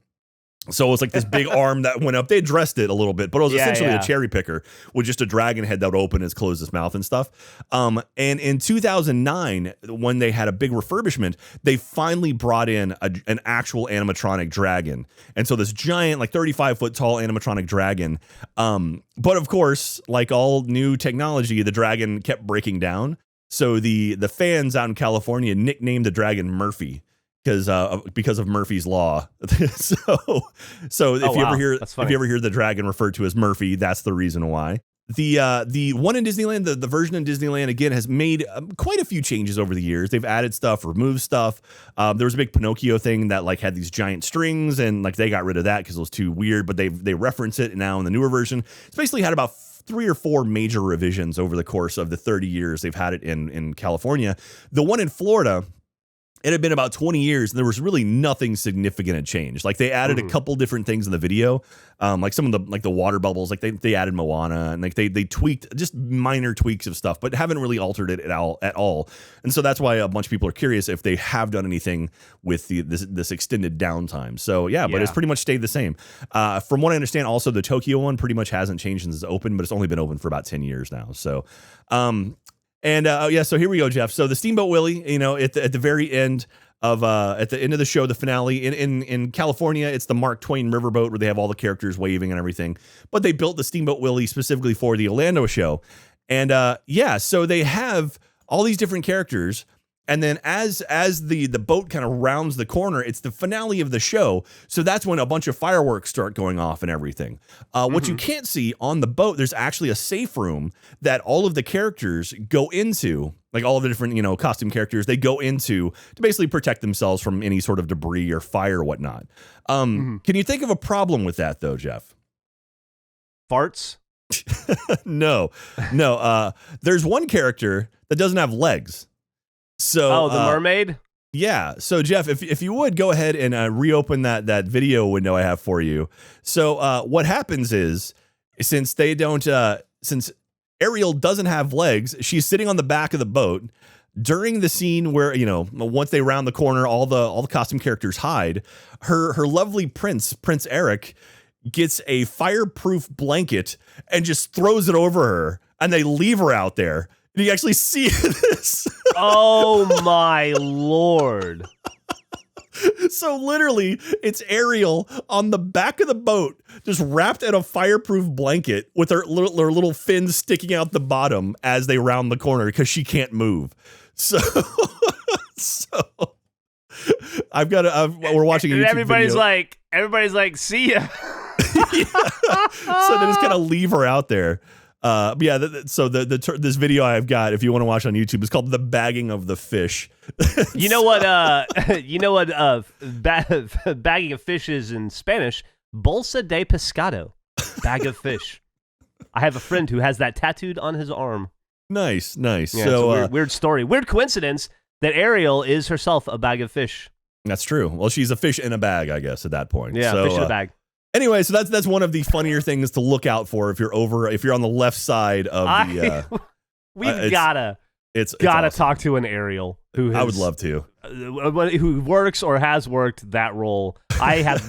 So it was like this big arm that went up. They dressed it a little bit, but it was essentially a cherry picker with just a dragon head that would open and close its mouth and stuff. And in 2009, when they had a big refurbishment, they finally brought in an actual animatronic dragon. And so this giant, like 35-foot tall animatronic dragon. But of course, like all new technology, the dragon kept breaking down. So the fans out in California nicknamed the dragon Murphy. Because of Murphy's Law. so if you ever hear the dragon referred to as Murphy, that's the reason why. The one in Disneyland, the version in Disneyland again has made quite a few changes over the years. They've added stuff, removed stuff. There was a big Pinocchio thing that like had these giant strings, and like they got rid of that because it was too weird. But they reference it now in the newer version. It's basically had about 3 or 4 major revisions over the course of the 30 years they've had it in California. The one in Florida, it had been about 20 years, and there was really nothing significant had changed. Like they added a couple different things in the video, like some of the water bubbles, like they added Moana, and like they tweaked just minor tweaks of stuff, but haven't really altered it at all. And so that's why a bunch of people are curious if they have done anything with this extended downtime. So yeah, but it's pretty much stayed the same. From what I understand, also the Tokyo one pretty much hasn't changed since it's open, but it's only been open for about 10 years now. So, so here we go, Jeff. So the Steamboat Willie, at the very end of at the end of the show, the finale in California, it's the Mark Twain riverboat where they have all the characters waving and everything. But they built the Steamboat Willie specifically for the Orlando show. And so they have all these different characters. And then as the boat kind of rounds the corner, it's the finale of the show. So that's when a bunch of fireworks start going off and everything. What you can't see on the boat, there's actually a safe room that all of the characters go into, like all of the different, costume characters, they go into to basically protect themselves from any sort of debris or fire or whatnot. Can you think of a problem with that, though, Jeff? Farts? No. There's one character that doesn't have legs. So, the mermaid? Yeah. So, Jeff, if you would go ahead and reopen that video window I have for you. So what happens is, since Ariel doesn't have legs, she's sitting on the back of the boat during the scene where, once they round the corner, all the costume characters hide. Her lovely Prince Eric, gets a fireproof blanket and just throws it over her, and they leave her out there. And you actually see this. Oh my Lord. So literally, it's Ariel on the back of the boat, just wrapped in a fireproof blanket with her little fins sticking out the bottom as they round the corner because she can't move. So we're watching a YouTube everybody's video. Everybody's like, see ya. Yeah. So they just kind of leave her out there. This video I've got, if you want to watch on YouTube, is called "The Bagging of the Fish." You know what? Bagging of fish is in Spanish. Bolsa de pescado, bag of fish. I have a friend who has that tattooed on his arm. Nice. Yeah, so weird story, weird coincidence that Ariel is herself a bag of fish. That's true. Well, she's a fish in a bag, I guess, at that point. Yeah, so, fish in a bag. Anyway, so that's one of the funnier things to look out for if you're on the left side of the. We've gotta awesome. talk to an Ariel who I would love to. Who works or has worked that role. I had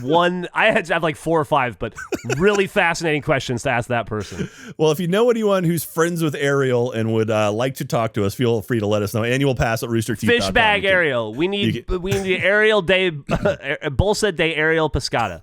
to have like 4 or 5, but really fascinating questions to ask that person. Well, if you know anyone who's friends with Ariel and would like to talk to us, feel free to let us know. Annual pass at roosterteeth.com. Fish bag Ariel. We need Ariel de Bolsa de Ariel Pescada.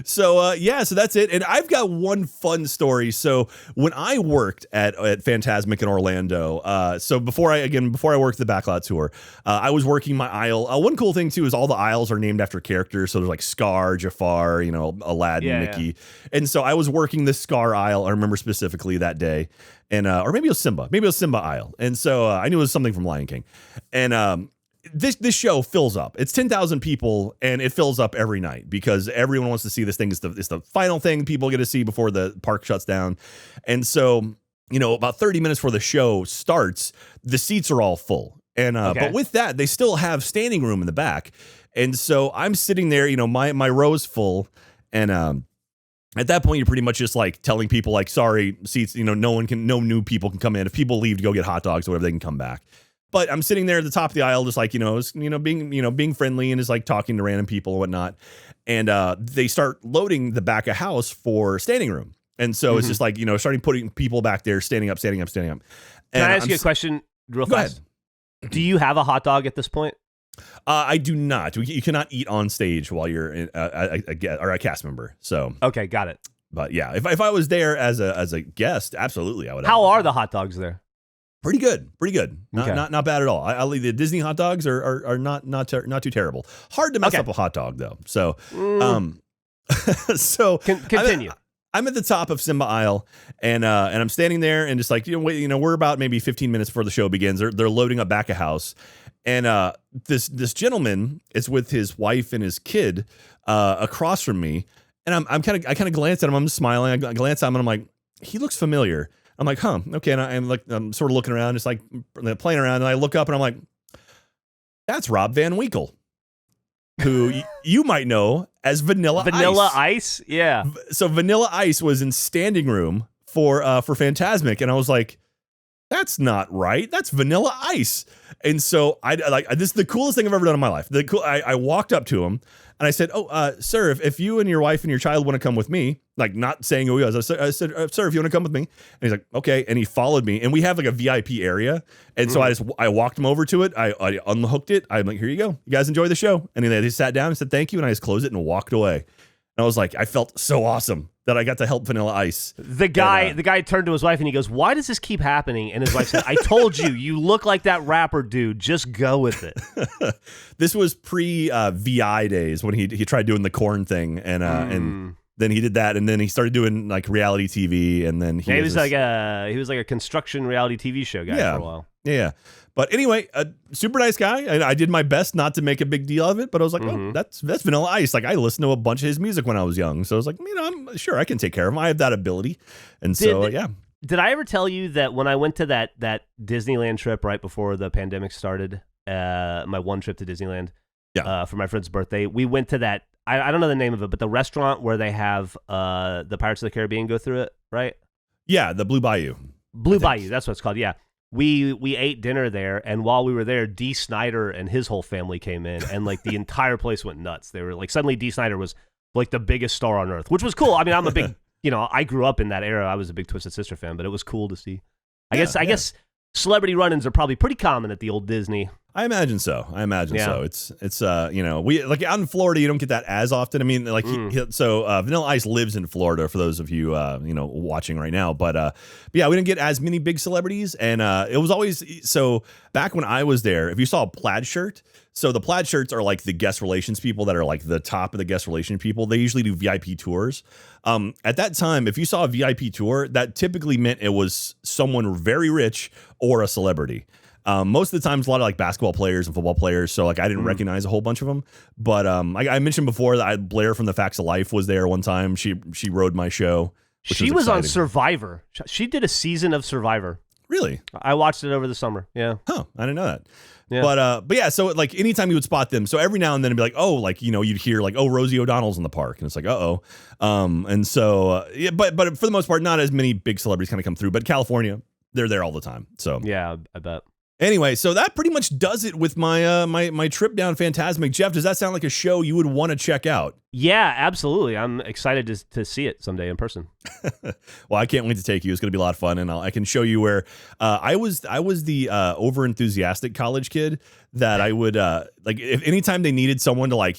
So that's it. And I've got one fun story. So when I worked at Fantasmic in Orlando, so before I worked the backlot tour, I was working my aisle. One cool thing too is all the aisles are named after characters. So there's like Scar, Jafar, Aladdin, Mickey. Yeah. And so I was working the Scar aisle. I remember specifically that day. And, or maybe it was Simba. Maybe it was Simba aisle. And so I knew it was something from Lion King. And, this show fills up. It's 10,000 people, and it fills up every night because everyone wants to see this thing. It's the final thing people get to see before the park shuts down. And so, about 30 minutes before the show starts, the seats are all full. And but with that, they still have standing room in the back. And so I'm sitting there, my row's full, and at that point, you're pretty much just like telling people like, sorry, seats, no new people can come in. If people leave to go get hot dogs or whatever, they can come back. But I'm sitting there at the top of the aisle, just like, being friendly and just like talking to random people and whatnot. And they start loading the back of house for standing room. And so it's just like, starting putting people back there, standing up. And Can I ask you a question real fast? Ahead. Do you have a hot dog at this point? I do not. You cannot eat on stage while you're a cast member. So okay, got it. But yeah, if I was there as a guest, absolutely, I would. How are the hot dogs there? Pretty good. Not bad at all. The Disney hot dogs are not too terrible. Hard to mess up a hot dog though. So so continue. I'm at the top of Simba aisle, and I'm standing there and just like we're about maybe 15 minutes before the show begins. They're loading up back of house, and this gentleman is with his wife and his kid across from me, and I kind of glance at him. I'm smiling. I glance at him, and I'm like, he looks familiar. I'm like, huh, okay. And I'm sort of looking around, just like playing around. And I look up and I'm like, that's Rob Van Winkle, who you might know as Vanilla Ice. Vanilla Ice? Yeah. So Vanilla Ice was in standing room for Fantasmic. And I was like, that's not right. That's Vanilla Ice. And so this is the coolest thing I've ever done in my life. I walked up to him and I said, oh, sir, if you and your wife and your child want to come with me, like not saying who he was, I said, sir, if you want to come with me. And he's like, okay. And he followed me, and we have like a VIP area. And so I walked him over to it. I unhooked it. I'm like, here you go. You guys enjoy the show. And then they sat down and said, thank you. And I just closed it and walked away. And I was like, I felt so awesome that I got to help Vanilla Ice. The guy turned to his wife and he goes, "Why does this keep happening?" And his wife said, "I told you, you look like that rapper dude. Just go with it." This was pre VI days when he tried doing the corn thing, and then he did that, and then he started doing like reality TV, and then he was like a construction reality TV show guy for a while. Yeah. But anyway, a super nice guy. I did my best not to make a big deal of it, but I was like, oh, that's Vanilla Ice. Like, I listened to a bunch of his music when I was young. So I was like, I'm sure I can take care of him. I have that ability. And yeah. Did I ever tell you that when I went to that Disneyland trip right before the pandemic started, my one trip to Disneyland for my friend's birthday, we went to that, I don't know the name of it, but the restaurant where they have the Pirates of the Caribbean go through it, right? Yeah, the Blue Bayou. Blue Bayou, that's what it's called, yeah. We ate dinner there, and while we were there, Dee Snider and his whole family came in, and like the entire place went nuts. They were like, suddenly Dee Snider was like the biggest star on earth, which was cool. I mean, I'm a big, I grew up in that era. I was a big Twisted Sister fan, but it was cool to see. I guess celebrity run-ins are probably pretty common at the old Disney. I imagine so. So. It's we like out in Florida, you don't get that as often. I mean, like Vanilla Ice lives in Florida for those of you watching right now. But yeah, we didn't get as many big celebrities, and it was always so back when I was there. If you saw a plaid shirt, so the plaid shirts are like the guest relations people that are like the top of the guest relation people. They usually do VIP tours. At that time, if you saw a VIP tour, that typically meant it was someone very rich or a celebrity. Most of the times, a lot of like basketball players and football players. So like I didn't recognize a whole bunch of them. But I mentioned before that Blair from the Facts of Life was there one time. She rode my show. She was on Survivor. She did a season of Survivor. Really? I watched it over the summer. Yeah. Huh. I didn't know that. Yeah. But yeah, so like anytime you would spot them, so every now and then it'd be like, oh, like, you'd hear like, oh, Rosie O'Donnell's in the park. And it's like, and so, yeah, but for the most part, not as many big celebrities kind of come through. But California, they're there all the time. So yeah, I bet. Anyway, so that pretty much does it with my my trip down Fantasmic. Jeff, does that sound like a show you would want to check out? Yeah, absolutely. I'm excited to see it someday in person. Well, I can't wait to take you. It's going to be a lot of fun, and I can show you where I was the over enthusiastic college kid that I would like if anytime they needed someone to like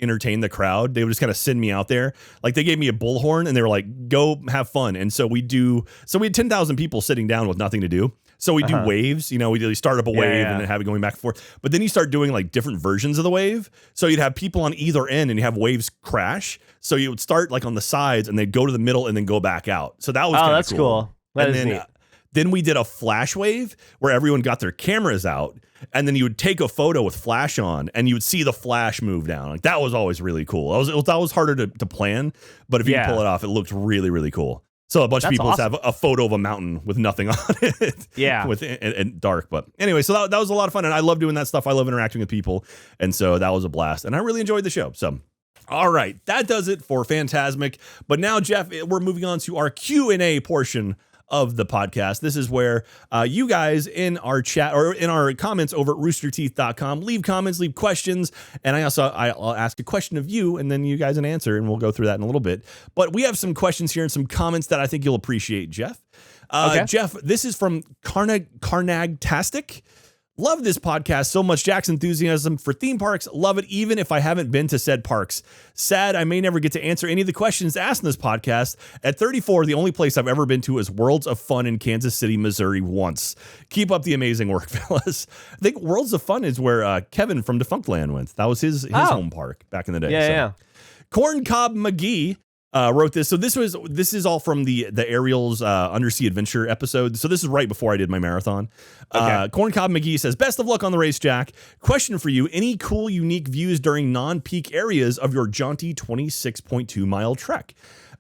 entertain the crowd, they would just kind of send me out there. Like they gave me a bullhorn and they were like, go have fun. And so we had 10,000 people sitting down with nothing to do. So we do waves, we start up a wave and then have it going back and forth. But then you start doing like different versions of the wave. So you'd have people on either end and you have waves crash. So you would start like on the sides and they'd go to the middle and then go back out. So that was kind of cool. That is neat. Then we did a flash wave where everyone got their cameras out and then you would take a photo with flash on and you would see the flash move down. Like that was always really cool. That was harder to plan, but if you pull it off, it looked really, really cool. So a bunch of people just have a photo of a mountain with nothing on it. Yeah. and dark. But anyway, so that was a lot of fun. And I love doing that stuff. I love interacting with people. And so that was a blast. And I really enjoyed the show. So, all right, that does it for Fantasmic. But now, Jeff, we're moving on to our Q&A portion of the podcast. This is where you guys in our chat or in our comments over at roosterteeth.com leave comments, leave questions, and I'll ask a question of you and then you guys an answer, and we'll go through that in a little bit. But we have some questions here and some comments that I think you'll appreciate, Jeff. Okay. Jeff, this is from Carnagtastic. Love this podcast so much. Jack's enthusiasm for theme parks. Love it, even if I haven't been to said parks. Sad I may never get to answer any of the questions asked in this podcast. At 34, the only place I've ever been to is Worlds of Fun in Kansas City, Missouri once. Keep up the amazing work, fellas. I think Worlds of Fun is where Kevin from Defunctland went. That was his home park back in the day. Yeah. Corncob McGee wrote this. So this is all from the Ariel's Undersea Adventure episode. So this is right before I did my marathon. Okay. Corncob McGee says, best of luck on the race, Jack. Question for you. Any cool, unique views during non-peak areas of your jaunty 26.2 mile trek?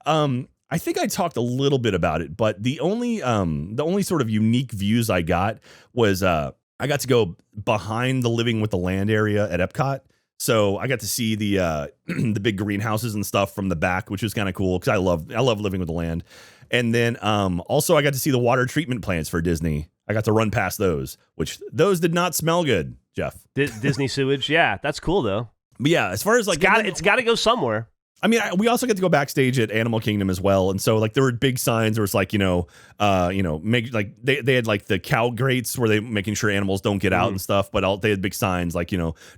I think I talked a little bit about it, but the only sort of unique views I got was I got to go behind the Living with the Land area at Epcot. So I got to see the the big greenhouses and stuff from the back, which was kind of cool because I love Living with the Land. And then also I got to see the water treatment plants for Disney. I got to run past those, which those did not smell good, Jeff. Disney sewage, yeah, that's cool though. But yeah, as far as like it's got to go somewhere. I mean, we also get to go backstage at Animal Kingdom as well, and so like there were big signs. There was like make like they had like the cow grates where they making sure animals don't get out and stuff. But they had big signs like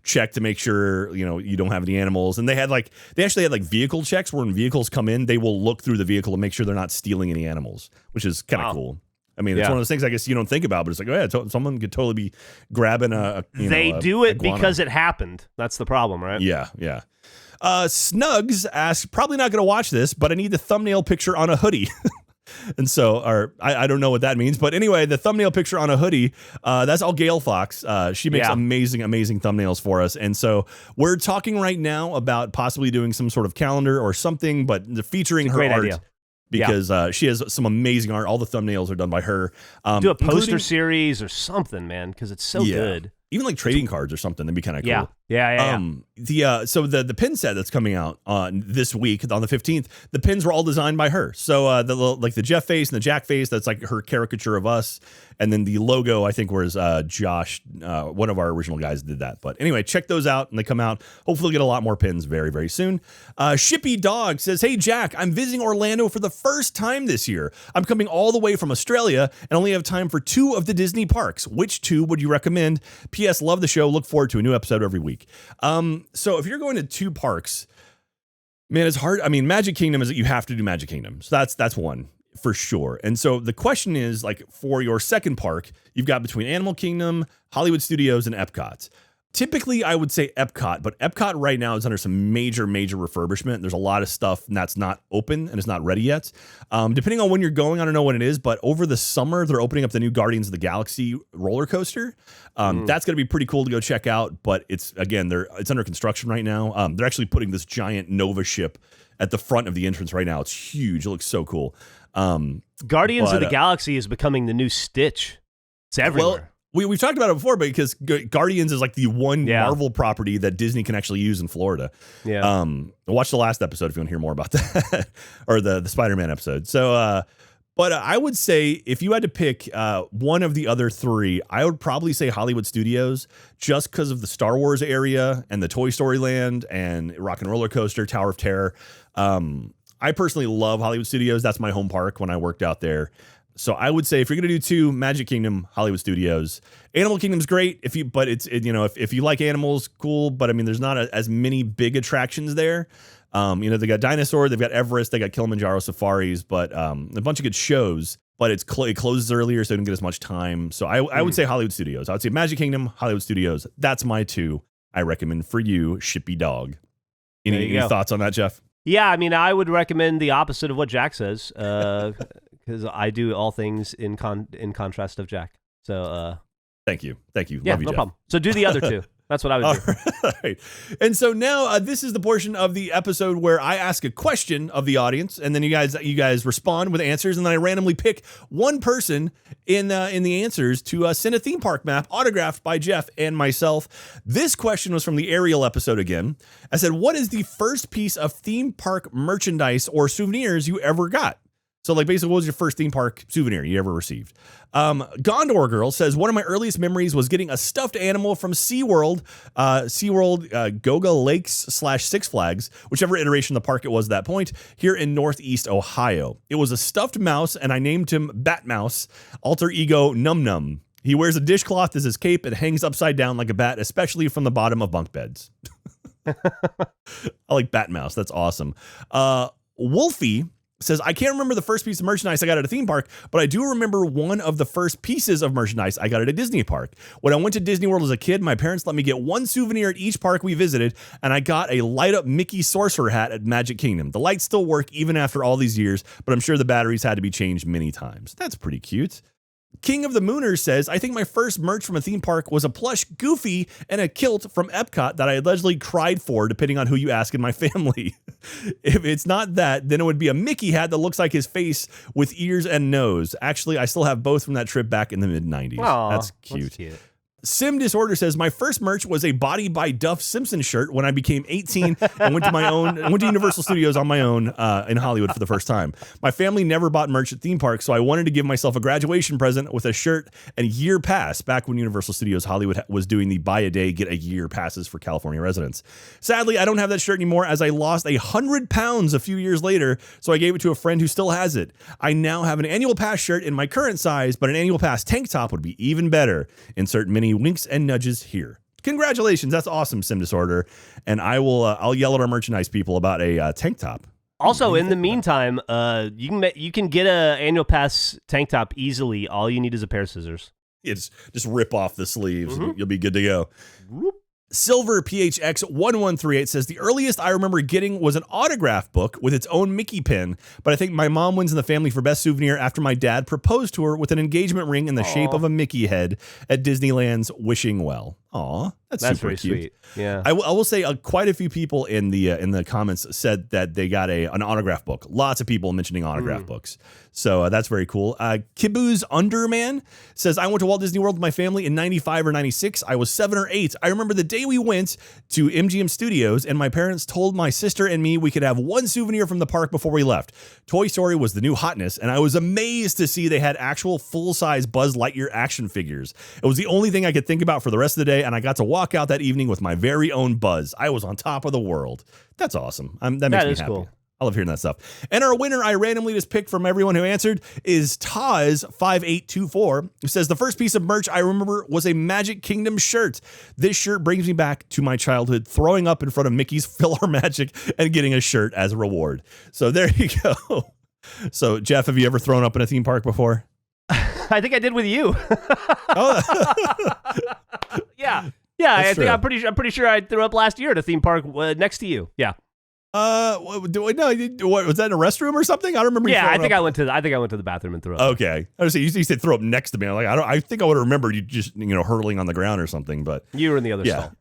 check to make sure you don't have any animals. And they actually had like vehicle checks where when vehicles come in, they will look through the vehicle to make sure they're not stealing any animals, which is kind of cool. I mean, it's one of those things I guess you don't think about, but it's like, oh yeah, someone could totally be grabbing They do it iguana. Because it happened. That's the problem, right? Yeah. Snugs asks, probably not going to watch this, but I need the thumbnail picture on a hoodie. And so, I don't know what that means, but anyway, the thumbnail picture on a hoodie, that's all Gail Fox. She makes amazing thumbnails for us. And so we're talking right now about possibly doing some sort of calendar or something, but featuring her art. Idea. Because she has some amazing art. All the thumbnails are done by her. Do a poster series or something, man, because it's so good. Even like trading cards or something, that'd be kind of cool. Yeah. So the pin set that's coming out this week on the 15th, the pins were all designed by her. So the Jeff face and the Jack face, that's like her caricature of us. And then the logo, I think, was Josh, one of our original guys, did that. But anyway, check those out and they come out. Hopefully, we'll get a lot more pins very, very soon. Shippy Dog says, "Hey Jack, I'm visiting Orlando for the first time this year. I'm coming all the way from Australia and only have time for 2 of the Disney parks. Which 2 would you recommend? P.S. Love the show. Look forward to a new episode every week." So if you're going to 2 parks, man, it's hard. I mean, Magic Kingdom is that you have to do Magic Kingdom. So that's one for sure. And so the question is, like, for your second park, you've got between Animal Kingdom, Hollywood Studios, and Epcot. Typically, I would say Epcot, but Epcot right now is under some major refurbishment. There's a lot of stuff that's not open and it's not ready yet. Depending on when you're going, I don't know when it is, but over the summer, they're opening up the new Guardians of the Galaxy roller coaster. That's going to be pretty cool to go check out, but it's under construction right now. They're actually putting this giant Nova ship at the front of the entrance right now. It's huge. It looks so cool. Guardians of the Galaxy is becoming the new Stitch. It's everywhere. Well, We've talked about it before, but because Guardians is like the one Marvel property that Disney can actually use in Florida. Yeah. Watch the last episode if you want to hear more about that, or the Spider-Man episode. So, but I would say if you had to pick one of the other 3, I would probably say Hollywood Studios, just because of the Star Wars area and the Toy Story Land and Rock and Roller Coaster, Tower of Terror. I personally love Hollywood Studios. That's my home park when I worked out there. So I would say if you're going to do 2, Magic Kingdom, Hollywood Studios. Animal Kingdom's great if you like animals, cool. But I mean, there's not as many big attractions there. They got Dinosaur, they've got Everest, they got Kilimanjaro safaris, but a bunch of good shows. But it closes earlier, so they don't get as much time. So I would say Hollywood Studios. I would say Magic Kingdom, Hollywood Studios. That's my 2 I recommend for you, Shippy Dog. Any thoughts on that, Jeff? Yeah, I mean, I would recommend the opposite of what Jack says. Because I do all things in contrast of Jack. So thank you. Yeah, Love you, no Jeff. problem. So do the other 2. That's what I would do. All right. And so now this is the portion of the episode where I ask a question of the audience, and then you guys respond with answers, and then I randomly pick one person in the answers to send a theme park map autographed by Jeff and myself. This question was from the Ariel episode again. I said, "What is the first piece of theme park merchandise or souvenirs you ever got?" So, like, basically, what was your first theme park souvenir you ever received? Gondor Girl says, "One of my earliest memories was getting a stuffed animal from SeaWorld, Goga Lakes / Six Flags, whichever iteration of the park it was at that point, here in Northeast Ohio. It was a stuffed mouse, and I named him Bat Mouse, alter ego Num Num. He wears a dishcloth as his cape and hangs upside down like a bat, especially from the bottom of bunk beds." I like Bat Mouse. That's awesome. Wolfie says, "I can't remember the first piece of merchandise I got at a theme park, but I do remember one of the first pieces of merchandise I got at a Disney park. When I went to Disney World as a kid, my parents let me get one souvenir at each park we visited, and I got a light-up Mickey Sorcerer hat at Magic Kingdom. The lights still work even after all these years, but I'm sure the batteries had to be changed many times." That's pretty cute. King of the Mooners says, "I think my first merch from a theme park was a plush Goofy and a kilt from Epcot that I allegedly cried for, depending on who you ask in my family. If it's not that, then it would be a Mickey hat that looks like his face with ears and nose. Actually, I still have both from that trip back in the mid-90s. Aww, that's cute. Sim Disorder says, my first merch was a Body by Duff Simpson shirt when I became 18 and went to Universal Studios on my own in Hollywood for the first time. My family never bought merch at theme parks, so I wanted to give myself a graduation present with a shirt and year pass back when Universal Studios Hollywood was doing the buy a day, get a year passes for California residents. Sadly, I don't have that shirt anymore as I lost 100 pounds a few years later, so I gave it to a friend who still has it. I now have an annual pass shirt in my current size, but an annual pass tank top would be even better. Insert many winks and nudges here. Congratulations, that's awesome, Sim Disorder. And I'll yell at our merchandise people about a tank top. Also, in the meantime, you can get a annual pass tank top easily. All you need is a pair of scissors. It's just rip off the sleeves. Mm-hmm. You'll be good to go. Whoop. Silver PHX 1138 says the earliest I remember getting was an autograph book with its own Mickey pin, but I think my mom wins in the family for best souvenir after my dad proposed to her with an engagement ring in the shape of a Mickey head at Disneyland's Wishing Well. Aw, that's super very cute. Sweet. Yeah, I will say quite a few people in the comments said that they got an autograph book. Lots of people mentioning autograph books. So that's very cool. Kibu's Underman says, I went to Walt Disney World with my family in 95 or 96. I was 7 or 8. I remember the day we went to MGM Studios and my parents told my sister and me we could have one souvenir from the park before we left. Toy Story was the new hotness, and I was amazed to see they had actual full-size Buzz Lightyear action figures. It was the only thing I could think about for the rest of the day, and I got to walk out that evening with my very own Buzz. I was on top of the world. That's awesome. That makes me happy. Cool. I love hearing that stuff. And our winner I randomly just picked from everyone who answered is Taz5824, who says, the first piece of merch I remember was a Magic Kingdom shirt. This shirt brings me back to my childhood, throwing up in front of Mickey's PhilharMagic and getting a shirt as a reward. So there you go. So, Jeff, have you ever thrown up in a theme park before? I think I did with you. Yeah. I'm pretty sure I threw up last year at a theme park next to you. Yeah. What was that in a restroom or something? I don't remember. Yeah, I think I went to the bathroom and threw up. Okay, I was saying you said throw up next to me. I'm like, I think I would have remembered you just hurling on the ground or something. But you were in the other stall.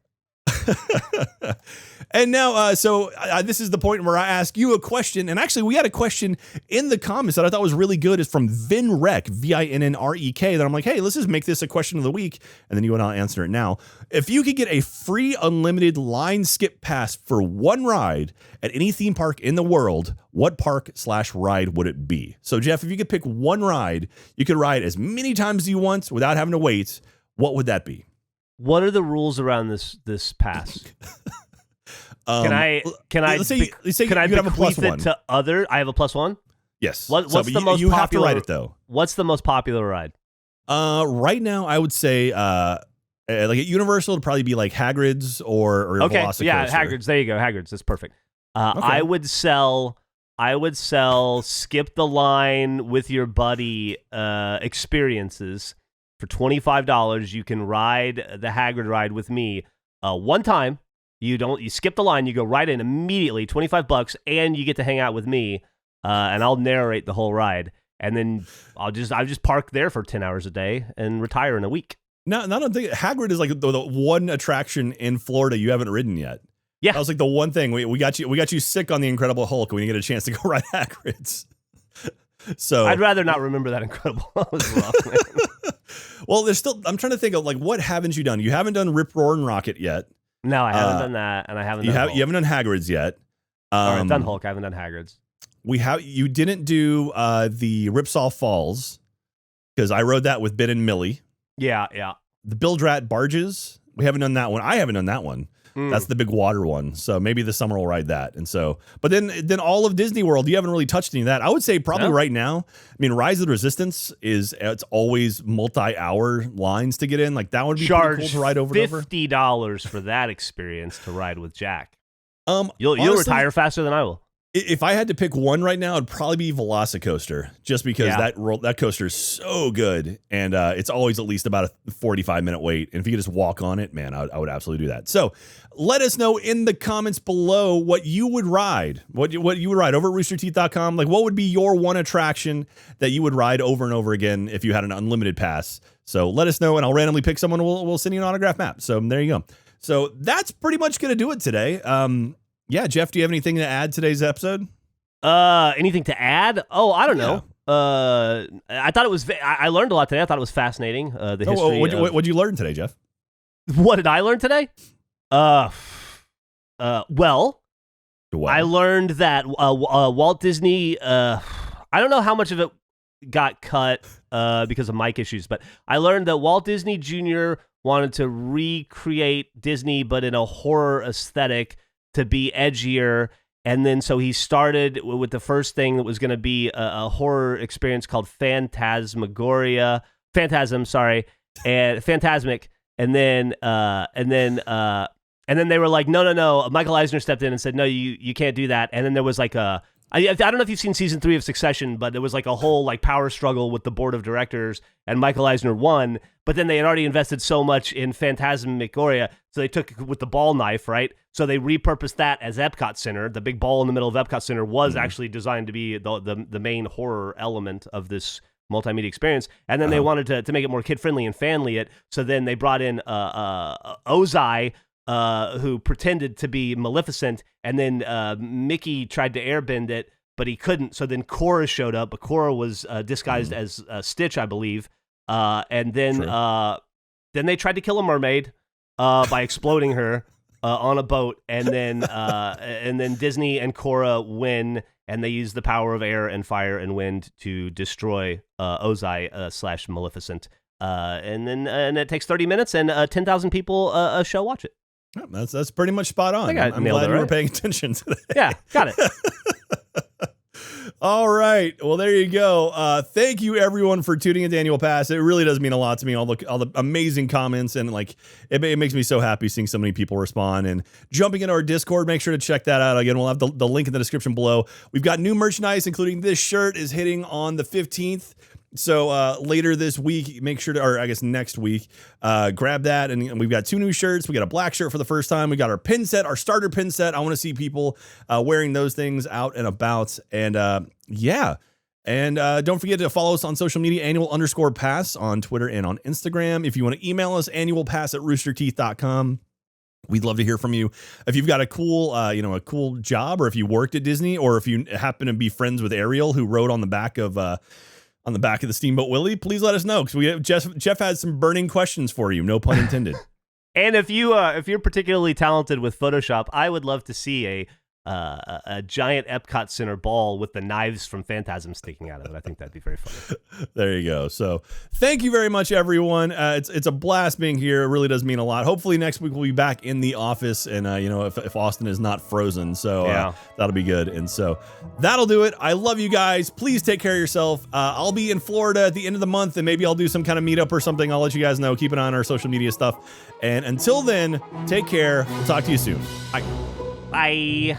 And now, this is the point where I ask you a question. And actually, we had a question in the comments that I thought was really good. It's from Vinrek, Vinnrek. That I'm like, hey, let's just make this a question of the week. And then you and I'll answer it now. If you could get a free unlimited line skip pass for one ride at any theme park in the world, what park/ride would it be? So, Jeff, if you could pick one ride, you could ride as many times as you want without having to wait. What would that be? What are the rules around this pass? Can I let's say you have a plus one to other? I have a plus one. Yes. What's the most popular? You have to ride it though. What's the most popular ride? Right now I would say like at Universal it'd probably be like Hagrid's or Velocicoaster. Yeah, Hagrid's. There you go, Hagrid's. That's perfect. Okay. I would sell skip the line with your buddy experiences. For $25, you can ride the Hagrid ride with me one time. You skip the line, you go right in immediately, $25, and you get to hang out with me, and I'll narrate the whole ride. And then I'll just park there for 10 hours a day and retire in a week. No, I don't think Hagrid is like the one attraction in Florida you haven't ridden yet. Yeah, that was like the one thing we got you sick on the Incredible Hulk when you get a chance to go ride Hagrid's. So I'd rather not remember that Incredible Hulk. Was rough, man. Well, there's still. I'm trying to think of like what haven't you done? You haven't done Rip Roaring Rocket yet. No, I haven't done that, and I haven't. You haven't done Hagrid's yet. I've done Hulk. I haven't done Hagrid's. You didn't do the Ripsaw Falls because I rode that with Ben and Millie. Yeah. The Bildrat Barges. We haven't done that one. I haven't done that one. That's the big water one. So maybe this summer we'll ride that. And so, but then all of Disney World, you haven't really touched any of that. I would say probably right now. I mean, Rise of the Resistance it's always multi-hour lines to get in. Like that would be pretty cool to ride over and over. $50 for that experience to ride with Jack. You'll honestly, retire faster than I will. If I had to pick one right now, it'd probably be Velocicoaster, just because that coaster is so good, and it's always at least about a 45-minute wait. And if you could just walk on it, man, I would absolutely do that. So let us know in the comments below what you would ride, what you would ride over at roosterteeth.com. Like, what would be your one attraction that you would ride over and over again if you had an unlimited pass? So let us know, and I'll randomly pick someone. We'll send you an autograph map. So there you go. So that's pretty much going to do it today. Yeah, Jeff, do you have anything to add to today's episode? Anything to add? Oh, I don't know. I thought it was. I learned a lot today. I thought it was fascinating. The history. What'd you learn today, Jeff? What did I learn today? Well, I learned that Walt Disney, I don't know how much of it got cut because of mic issues, but I learned that Walt Disney Jr. wanted to recreate Disney, but in a horror aesthetic to be edgier. And then so he started with the first thing that was going to be a horror experience called Fantasmic, and then they were like, no. Michael Eisner stepped in and said, no, you can't do that. And then there was like I don't know if you've seen season 3 of Succession, but there was like a whole like power struggle with the board of directors, and Michael Eisner won. But then they had already invested so much in Phantasmagoria, so they took it with the ball knife, right? So they repurposed that as Epcot Center. The big ball in the middle of Epcot Center was actually designed to be the main horror element of this multimedia experience. And then they wanted to make it more kid-friendly and fanly it. So then they brought in Ozai, who pretended to be Maleficent, and then Mickey tried to airbend it, but he couldn't. So then Korra showed up, but Korra was disguised as Stitch, I believe. And then they tried to kill a mermaid by exploding her on a boat, and then Disney and Korra win, and they use the power of air and fire and wind to destroy Ozai / Maleficent. And it takes 30 minutes, and 10,000 people shall watch it. Yeah, that's pretty much spot on. I'm glad you were paying attention today. Yeah, got it. All right. Well, there you go. Thank you, everyone, for tuning into Annual Pass. It really does mean a lot to me. All the amazing comments, and like it makes me so happy seeing so many people respond and jumping into our Discord. Make sure to check that out. Again, we'll have the link in the description below. We've got new merchandise, including this shirt is hitting on the 15th. So later this week, make sure to, or I guess next week, grab that. And we've got 2 new shirts. We got a black shirt for the first time. We got our pin set, our starter pin set. I want to see people wearing those things out and about. And yeah. And don't forget to follow us on social media, annual_pass on Twitter and on Instagram. If you want to email us, annualpass@roosterteeth.com. We'd love to hear from you. If you've got a cool, a cool job, or if you worked at Disney, or if you happen to be friends with Ariel, who rode on the back of the Steamboat Willie, please let us know, because Jeff has some burning questions for you. No pun intended. And if you're particularly talented with Photoshop, I would love to see a giant Epcot Center ball with the knives from Phantasm sticking out of it. I think that'd be very funny. There you go. So thank you very much, everyone. It's a blast being here. It really does mean a lot. Hopefully next week we'll be back in the office, and if Austin is not frozen, so that'll be good. And so that'll do it. I love you guys. Please take care of yourself. I'll be in Florida at the end of the month, and maybe I'll do some kind of meetup or something. I'll let you guys know. Keep an eye on our social media stuff. And until then, take care. We'll talk to you soon. Bye. Bye.